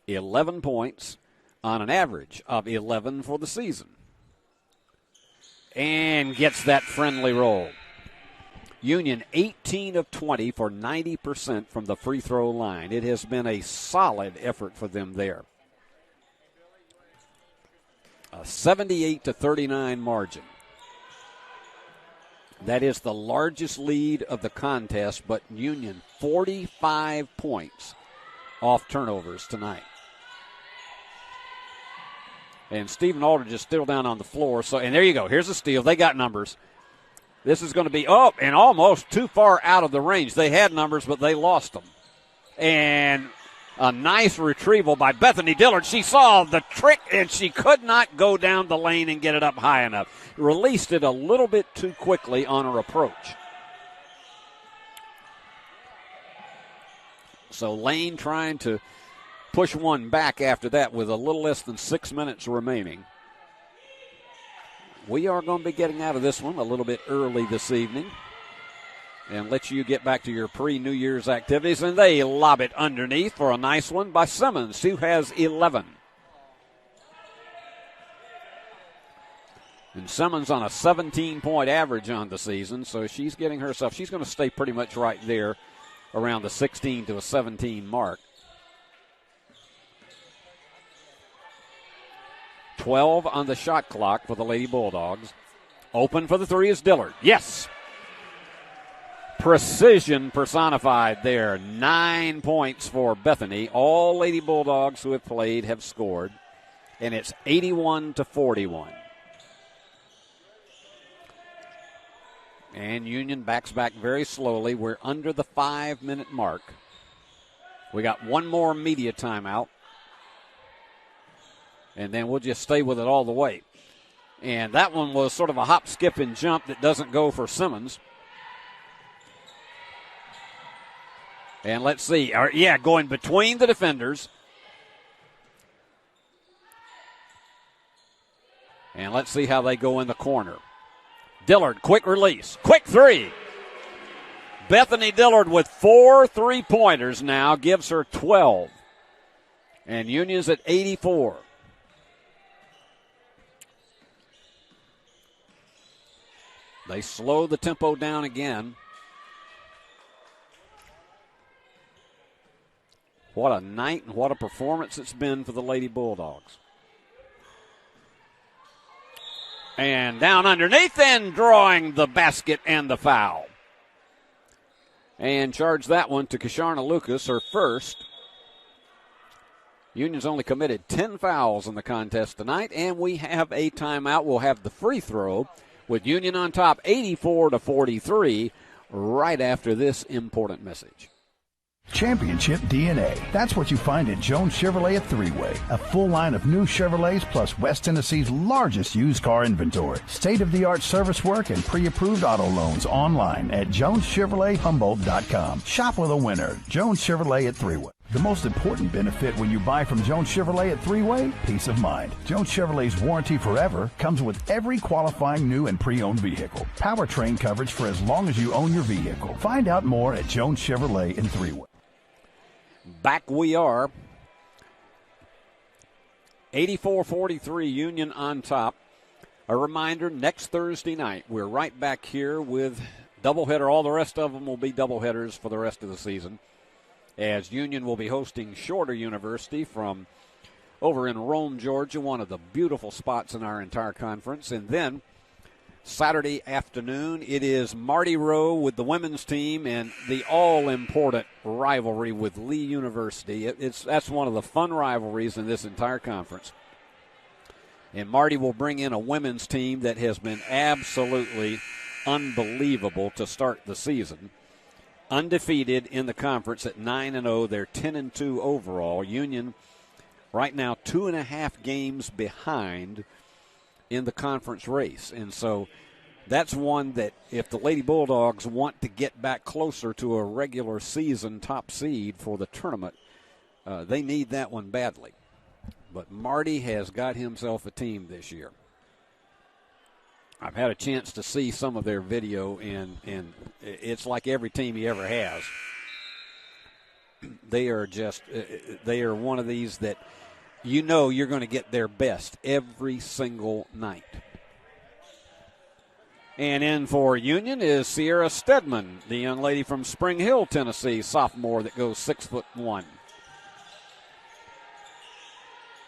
11 points on an average of 11 for the season. And gets that friendly roll. Union 18 of 20 for 90% from the free throw line. It has been a solid effort for them there. A 78-39 margin. That is the largest lead of the contest, but Union 45 points off turnovers tonight. And Stephen Aldridge is still down on the floor. So, and there you go. Here's a steal. They got numbers. This is going to be, and almost too far out of the range. They had numbers, but they lost them. And A nice retrieval by Bethany Dillard. She saw the trick, and she could not go down the lane and get it up high enough. Released it a little bit too quickly on her approach. So Lane trying to push one back after that with a little less than 6 minutes remaining. We are going to be getting out of this one a little bit early this evening and let you get back to your pre-New Year's activities. And they lob it underneath for a nice one by Simmons, who has 11. And Simmons on a 17-point average on the season, so she's getting herself, she's going to stay pretty much right there around the 16 to a 17 mark. 12 on the shot clock for the Lady Bulldogs. Open for the three is Dillard. Yes. Precision personified there. 9 points for Bethany. All Lady Bulldogs who have played have scored, and it's 81 to 41. And Union backs back very slowly. We're under the 5-minute mark. We got one more media timeout, and then we'll just stay with it all the way. And that one was sort of a hop, skip, and jump that doesn't go for Simmons. And let's see. Going between the defenders. And let's see how they go in the corner. Dillard, quick release. Quick three. Bethany Dillard with 4 3-pointers now gives her 12. And Union's at 84. They slow the tempo down again. What a night and what a performance it's been for the Lady Bulldogs. And down underneath and drawing the basket and the foul. And charge that one to Kisharna Lucas, her first. Union's only committed 10 fouls in the contest tonight, and we have a timeout. We'll have the free throw with Union on top 84 to 43 right after this important message. Championship DNA. That's what you find at Jones Chevrolet at Three-Way. A full line of new Chevrolets plus West Tennessee's largest used car inventory. State-of-the-art service work and pre-approved auto loans online at JonesChevroletHumboldt.com. Shop with a winner. Jones Chevrolet at Three-Way. The most important benefit when you buy from Jones Chevrolet at Three-Way, peace of mind. Jones Chevrolet's warranty forever comes with every qualifying new and pre-owned vehicle. Powertrain coverage for as long as you own your vehicle. Find out more at Jones Chevrolet in Three-Way. Back we are. 84-43, Union on top. A reminder, next Thursday night, we're right back here with doubleheader. All the rest of them will be doubleheaders for the rest of the season, as Union will be hosting Shorter University from over in Rome, Georgia, one of the beautiful spots in our entire conference. And then Saturday afternoon, it is Marty Rowe with the women's team and the all-important rivalry with Lee University. That's one of the fun rivalries in this entire conference. And Marty will bring in a women's team that has been absolutely unbelievable to start the season. Undefeated in the conference at 9-0. They're 10-2 overall. Union right now 2.5 games behind in the conference race. And so that's one that if the Lady Bulldogs want to get back closer to a regular season top seed for the tournament, they need that one badly. But Marty has got himself a team this year. I've had a chance to see some of their video, and it's like every team he ever has. They are one of these that you know you're going to get their best every single night. And in for Union is Sierra Stedman, the young lady from Spring Hill, Tennessee, sophomore that goes 6'1".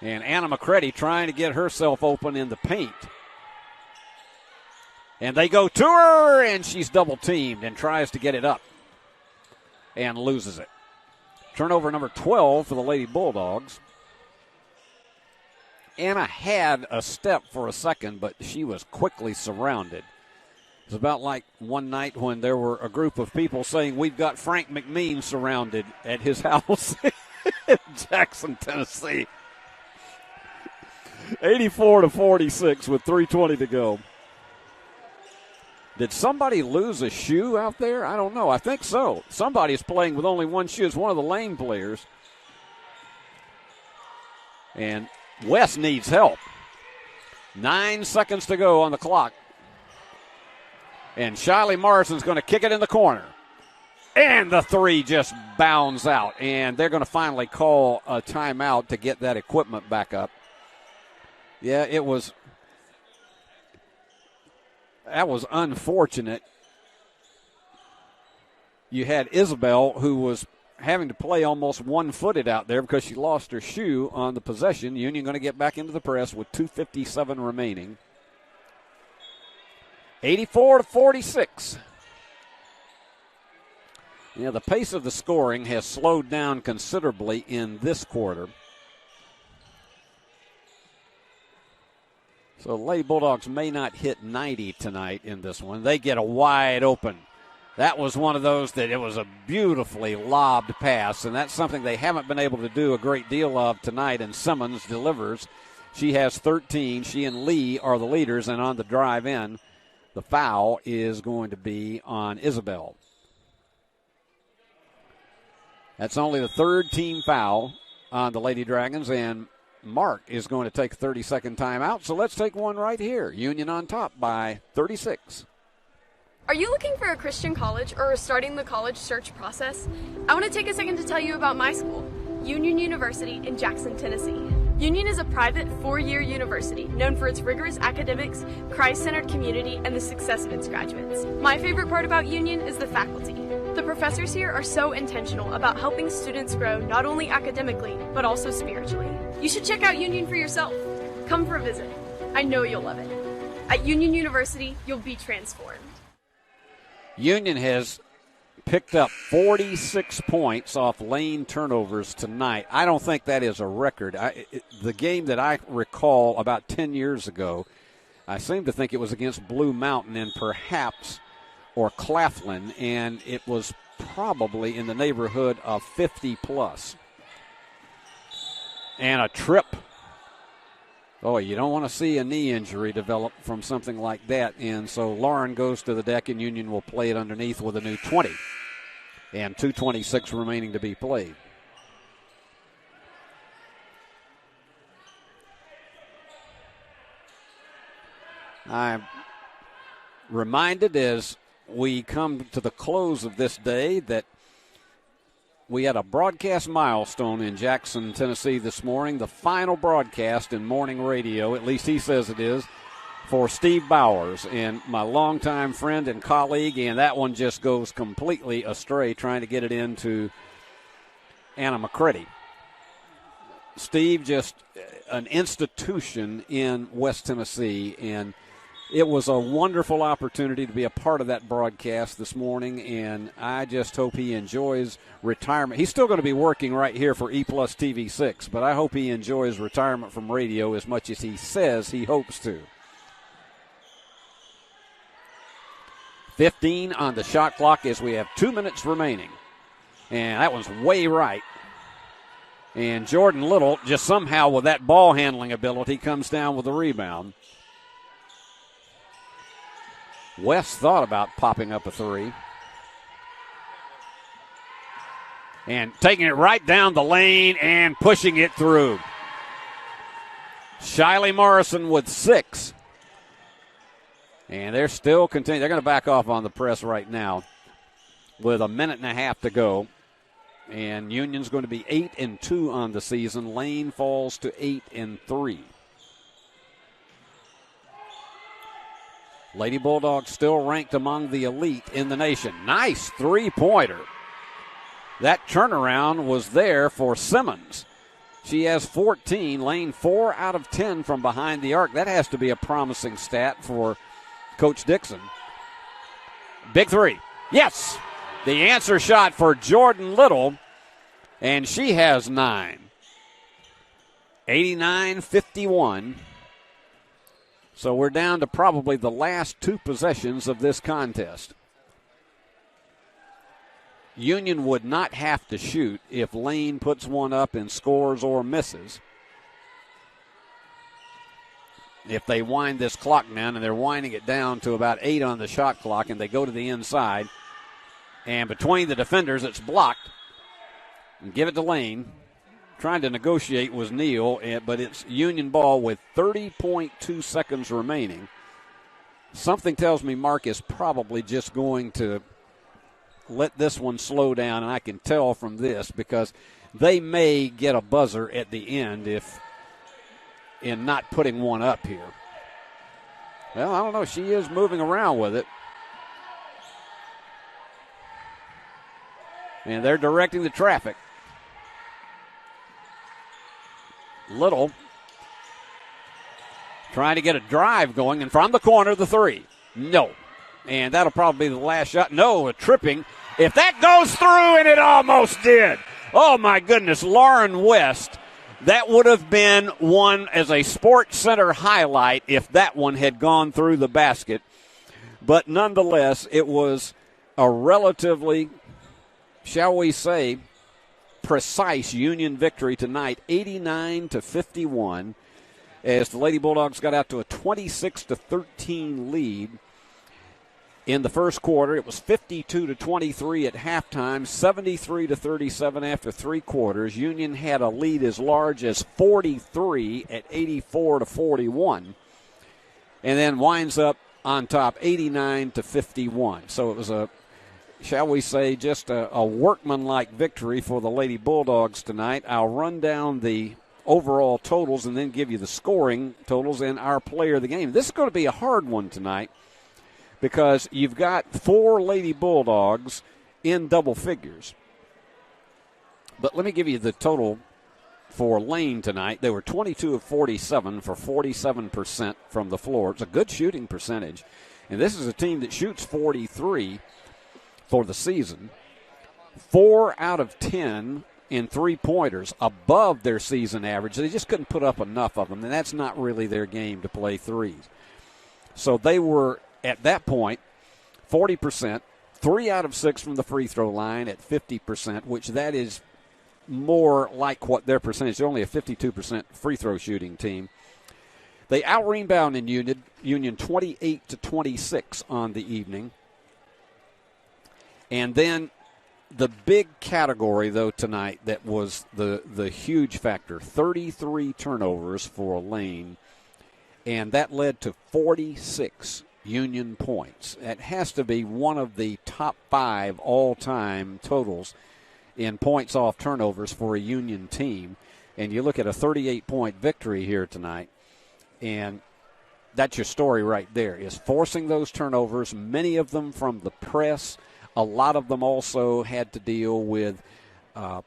And Anna McCready trying to get herself open in the paint. And they go to her, and she's double-teamed and tries to get it up and loses it. Turnover number 12 for the Lady Bulldogs. Anna had a step for a second, but she was quickly surrounded. It's about like one night when there were a group of people saying, "We've got Frank McMean surrounded at his house." Jackson, Tennessee. 84-46 with 3:20 to go. Did somebody lose a shoe out there? I don't know. I think so. Somebody's playing with only one shoe. It's one of the lane players. And West needs help. 9 seconds to go on the clock. And Shiley Morrison's going to kick it in the corner. And the three just bounds out. And they're going to finally call a timeout to get that equipment back up. Yeah, that was unfortunate. You had Isabel, who was having to play almost one-footed out there because she lost her shoe on the possession. Union going to get back into the press with 2:57 remaining. 84-46. Yeah, the pace of the scoring has slowed down considerably in this quarter. So Lady Bulldogs may not hit 90 tonight in this one. They get a wide open. That was one of those that it was a beautifully lobbed pass, and that's something they haven't been able to do a great deal of tonight, and Simmons delivers. She has 13. She and Lee are the leaders, and on the drive in, the foul is going to be on Isabel. That's only the third team foul on the Lady Dragons, and Mark is going to take a 30-second timeout, so let's take one right here. Union on top by 36. Are you looking for a Christian college or are starting the college search process? I want to take a second to tell you about my school, Union University in Jackson, Tennessee. Union is a private 4-year university known for its rigorous academics, Christ-centered community, and the success of its graduates. My favorite part about Union is the faculty. The professors here are so intentional about helping students grow not only academically, but also spiritually. You should check out Union for yourself. Come for a visit. I know you'll love it. At Union University, you'll be transformed. Union has picked up 46 points off lane turnovers tonight. I don't think that is a record. The game that I recall about 10 years ago, I seem to think it was against Blue Mountain and perhaps or Claflin, and it was probably in the neighborhood of 50-plus. And a trip. Oh, you don't want to see a knee injury develop from something like that. And so Lauren goes to the deck, and Union will play it underneath with a new 20. And 2:26 remaining to be played. I'm reminded as we come to the close of this day that we had a broadcast milestone in Jackson, Tennessee this morning, the final broadcast in morning radio, at least he says it is, for Steve Bowers, and my longtime friend and colleague, and that one just goes completely astray trying to get it into Anna McCready. Steve, just an institution in West Tennessee, and it was a wonderful opportunity to be a part of that broadcast this morning, and I just hope he enjoys retirement. He's still going to be working right here for E-Plus TV6, but I hope he enjoys retirement from radio as much as he says he hopes to. 15 on the shot clock as we have 2 minutes remaining. And that one's way right. And Jordan Little, just somehow with that ball handling ability, comes down with the rebound. West thought about popping up a three. And taking it right down the lane and pushing it through. Shiley Morrison with 6. And they're still continuing. They're going to back off on the press right now with a minute and a half to go. And Union's going to be 8-2 on the season. Lane falls to 8-3. Lady Bulldogs still ranked among the elite in the nation. Nice three-pointer. That turnaround was there for Simmons. She has 14. Lane 4 out of 10 from behind the arc. That has to be a promising stat for Coach Dixon. Big three. Yes. The answer shot for Jordan Little, and she has 9. 89-51. So we're down to probably the last 2 possessions of this contest. Union would not have to shoot if Lane puts one up and scores or misses. If they wind this clock down, and they're winding it down to about 8 on the shot clock, and they go to the inside, and between the defenders, it's blocked. And give it to Lane. Trying to negotiate was Neal, but it's Union ball with 30.2 seconds remaining. Something tells me Mark is probably just going to let this one slow down, and I can tell from this because they may get a buzzer at the end in not putting one up here. Well, I don't know. She is moving around with it. And they're directing the traffic. Little trying to get a drive going, and from the corner, the three. No. And that'll probably be the last shot. No, a tripping. If that goes through, and it almost did. Oh, my goodness. Lauren West. That would have been one as a Sports Center highlight if that one had gone through the basket. But nonetheless, it was a relatively, shall we say, precise Union victory tonight, 89-51, as the Lady Bulldogs got out to a 26-13 lead. In the first quarter, it was 52-23 at halftime, 73-37 after 3 quarters. Union had a lead as large as 43 at 84-41, and then winds up on top 89-51. So it was a, shall we say, just a workmanlike victory for the Lady Bulldogs tonight. I'll run down the overall totals and then give you the scoring totals and our player of the game. This is going to be a hard one tonight, because you've got 4 Lady Bulldogs in double figures. But let me give you the total for Lane tonight. They were 22 of 47 for 47% from the floor. It's a good shooting percentage. And this is a team that shoots 43 for the season. 4 out of 10 in three-pointers, above their season average. They just couldn't put up enough of them, and that's not really their game to play threes. So they were, at that point, 40%, 3 out of 6 from the free throw line at 50%, which that is more like what their percentage. They're only a 52% free throw shooting team. They out-rebound in Union 28-26 on the evening. And then the big category, though, tonight that was the huge factor, 33 turnovers for Lane, and that led to 46 Union points. It has to be one of the top 5 all-time totals in points off turnovers for a Union team. And you look at a 38-point victory here tonight, and that's your story right there, is forcing those turnovers, many of them from the press. A lot of them also had to deal with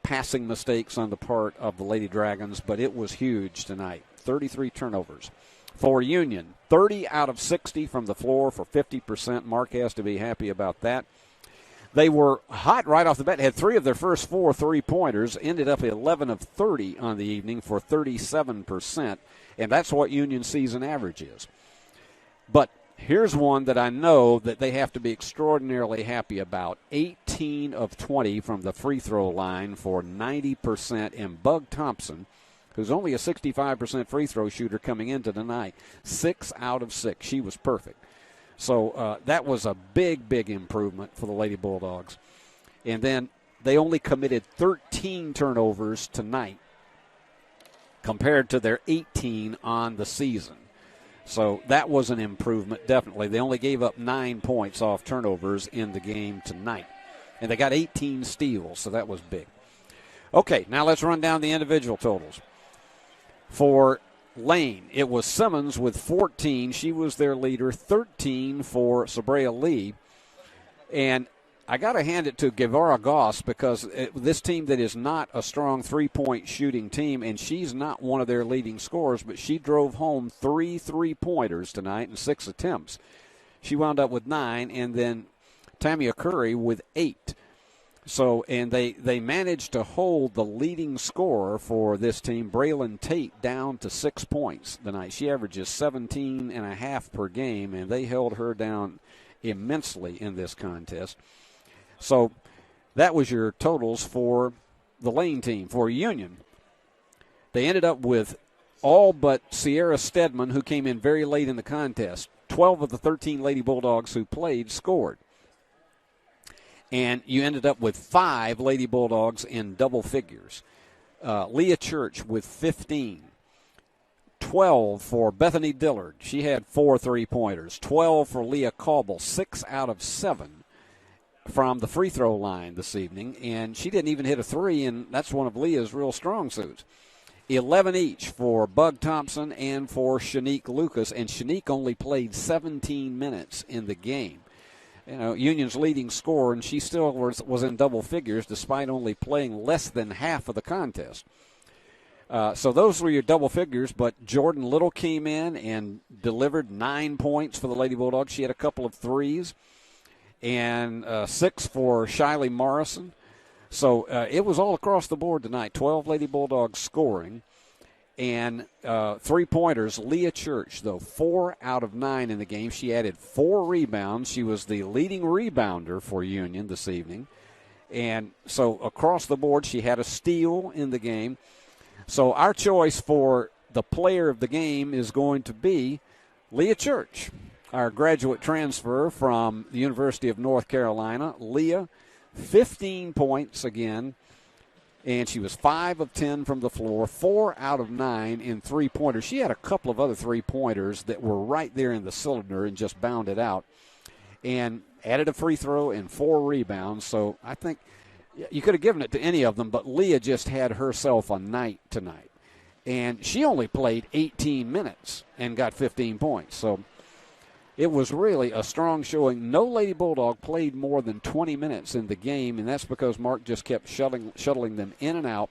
passing mistakes on the part of the Lady Dragons, but it was huge tonight. 33 turnovers. For Union, 30 out of 60 from the floor for 50%. Mark has to be happy about that. They were hot right off the bat. Had 3 of their first 4 three-pointers. Ended up 11 of 30 on the evening for 37%. And that's what Union season average is. But here's one that I know that they have to be extraordinarily happy about. 18 of 20 from the free throw line for 90%. And Bug Thompson, who's only a 65% free throw shooter coming into tonight, 6 out of 6. She was perfect. So that was a big, big improvement for the Lady Bulldogs. And then they only committed 13 turnovers tonight compared to their 18 on the season. So that was an improvement, definitely. They only gave up 9 points off turnovers in the game tonight. And they got 18 steals, so that was big. Okay, now let's run down the individual totals. For Lane, it was Simmons with 14. She was their leader. 13 for Sabrea Lee. And I got to hand it to Guevara Goss, because this team that is not a strong three-point shooting team, and she's not one of their leading scorers, but she drove home 3 three-pointers tonight in 6 attempts. She wound up with 9, and then Tamia Curry with 8. So, and they managed to hold the leading scorer for this team, Braylon Tate, down to 6 points tonight. She averages 17.5 per game, and they held her down immensely in this contest. So that was your totals for the Lane team. For Union, they ended up with all but Sierra Stedman, who came in very late in the contest. 12 of the 13 Lady Bulldogs who played scored. And you ended up with 5 Lady Bulldogs in double figures. Leah Church with 15. 12 for Bethany Dillard. She had 4 3-pointers. 12 for Leah Cauble, 6 out of 7 from the free throw line this evening. And she didn't even hit a 3, and that's one of Leah's real strong suits. 11 each for Bug Thompson and for Shanique Lucas. And Shanique only played 17 minutes in the game. You know, Union's leading scorer, and she still was in double figures despite only playing less than half of the contest. So those were your double figures, but Jordan Little came in and delivered 9 points for the Lady Bulldogs. She had a couple of threes, and 6 for Shiley Morrison. So it was all across the board tonight, 12 Lady Bulldogs scoring. And 3-pointers, Leah Church, though, 4 out of 9 in the game. She added 4 rebounds. She was the leading rebounder for Union this evening. And so across the board, she had a steal in the game. So our choice for the player of the game is going to be Leah Church, our graduate transfer from the University of North Carolina. Leah, 15 points again. And she was 5 of 10 from the floor, 4 out of 9 in 3-pointers. She had a couple of other 3-pointers that were right there in the cylinder and just bounded out. And added a free throw and 4 rebounds. So I think you could have given it to any of them, but Leah just had herself a night tonight. And she only played 18 minutes and got 15 points. So it was really a strong showing. No Lady Bulldog played more than 20 minutes in the game, and that's because Mark just kept shuttling them in and out.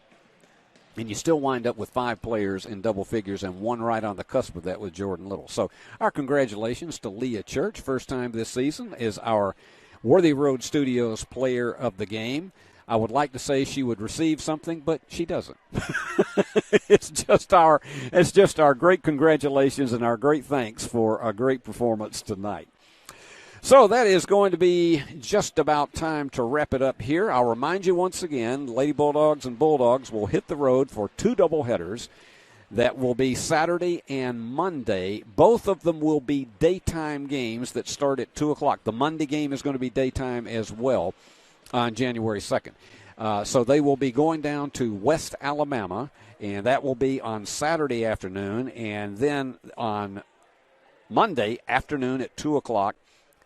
And you still wind up with 5 players in double figures and 1 right on the cusp of that with Jordan Little. So our congratulations to Leah Church. First time this season is our Worthy Road Studios player of the game. I would like to say she would receive something, but she doesn't. It's just our great congratulations and our great thanks for a great performance tonight. So that is going to be just about time to wrap it up here. I'll remind you once again, Lady Bulldogs and Bulldogs will hit the road for 2 doubleheaders. That will be Saturday and Monday. Both of them will be daytime games that start at 2 o'clock. The Monday game is going to be daytime as well on January 2nd. So they will be going down to West Alabama, and that will be on Saturday afternoon, and then on Monday afternoon at 2 o'clock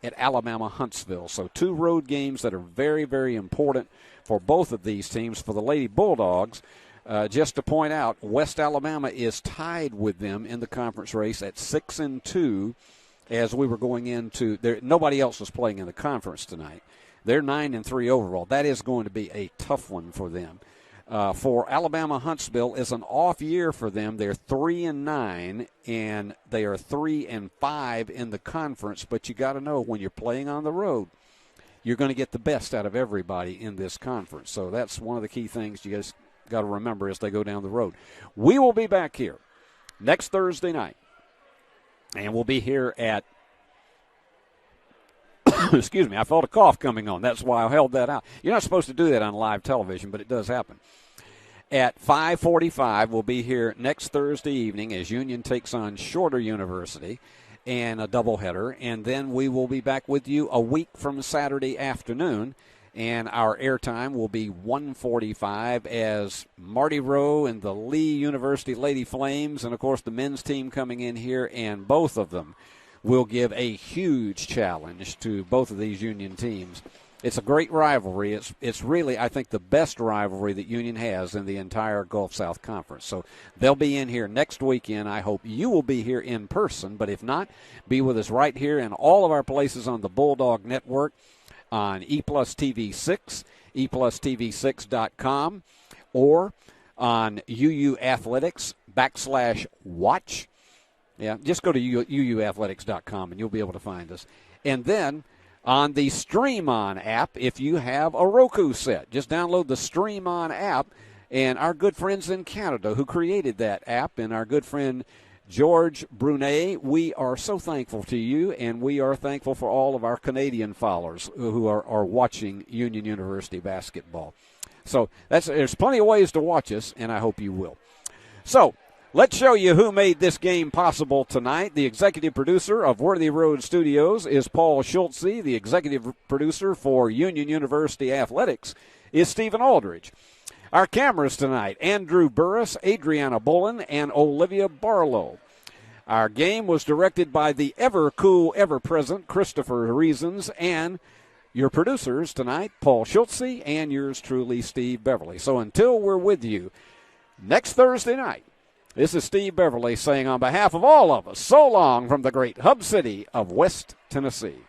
at Alabama Huntsville. So 2 road games that are very, very important for both of these teams. For the Lady Bulldogs, just to point out, West Alabama is tied with them in the conference race at 6-2 as we were going into there. Nobody else was playing in the conference tonight. They're 9-3 overall. That is going to be a tough one for them. For Alabama Huntsville, is an off year for them. They're 3-9, and they are 3-5 in the conference. But you got to know, when you're playing on the road, you're going to get the best out of everybody in this conference. So that's one of the key things you guys got to remember as they go down the road. We will be back here next Thursday night, and we'll be here at excuse me, I felt a cough coming on. That's why I held that out. You're not supposed to do that on live television, but it does happen. At 5:45, we'll be here next Thursday evening as Union takes on Shorter University and a doubleheader. And then we will be back with you a week from Saturday afternoon. And our airtime will be 1:45 as Marty Rowe and the Lee University Lady Flames, and, of course, the men's team coming in here, and both of them will give a huge challenge to both of these Union teams. It's a great rivalry. It's really, I think, the best rivalry that Union has in the entire Gulf South Conference. So they'll be in here next weekend. I hope you will be here in person, but if not, be with us right here in all of our places on the Bulldog Network, on ePlus TV 6, ePlusTV6.com, or on UU Athletics /watch. Yeah, just go to uuathletics.com and you'll be able to find us. And then on the Stream On app, if you have a Roku set, just download the Stream On app. And our good friends in Canada who created that app, and our good friend George Brunet, we are so thankful to you, and we are thankful for all of our Canadian followers who are watching Union University basketball. So there's plenty of ways to watch us, and I hope you will. So let's show you who made this game possible tonight. The executive producer of Worthy Road Studios is Paul Schultze. The executive producer for Union University Athletics is Stephen Aldridge. Our cameras tonight, Andrew Burris, Adriana Bolin, and Olivia Barlow. Our game was directed by the ever-cool, ever-present Christopher Reasons, and your producers tonight, Paul Schultze, and yours truly, Steve Beverly. So until we're with you next Thursday night, this is Steve Beverly saying on behalf of all of us, so long from the great hub city of West Tennessee.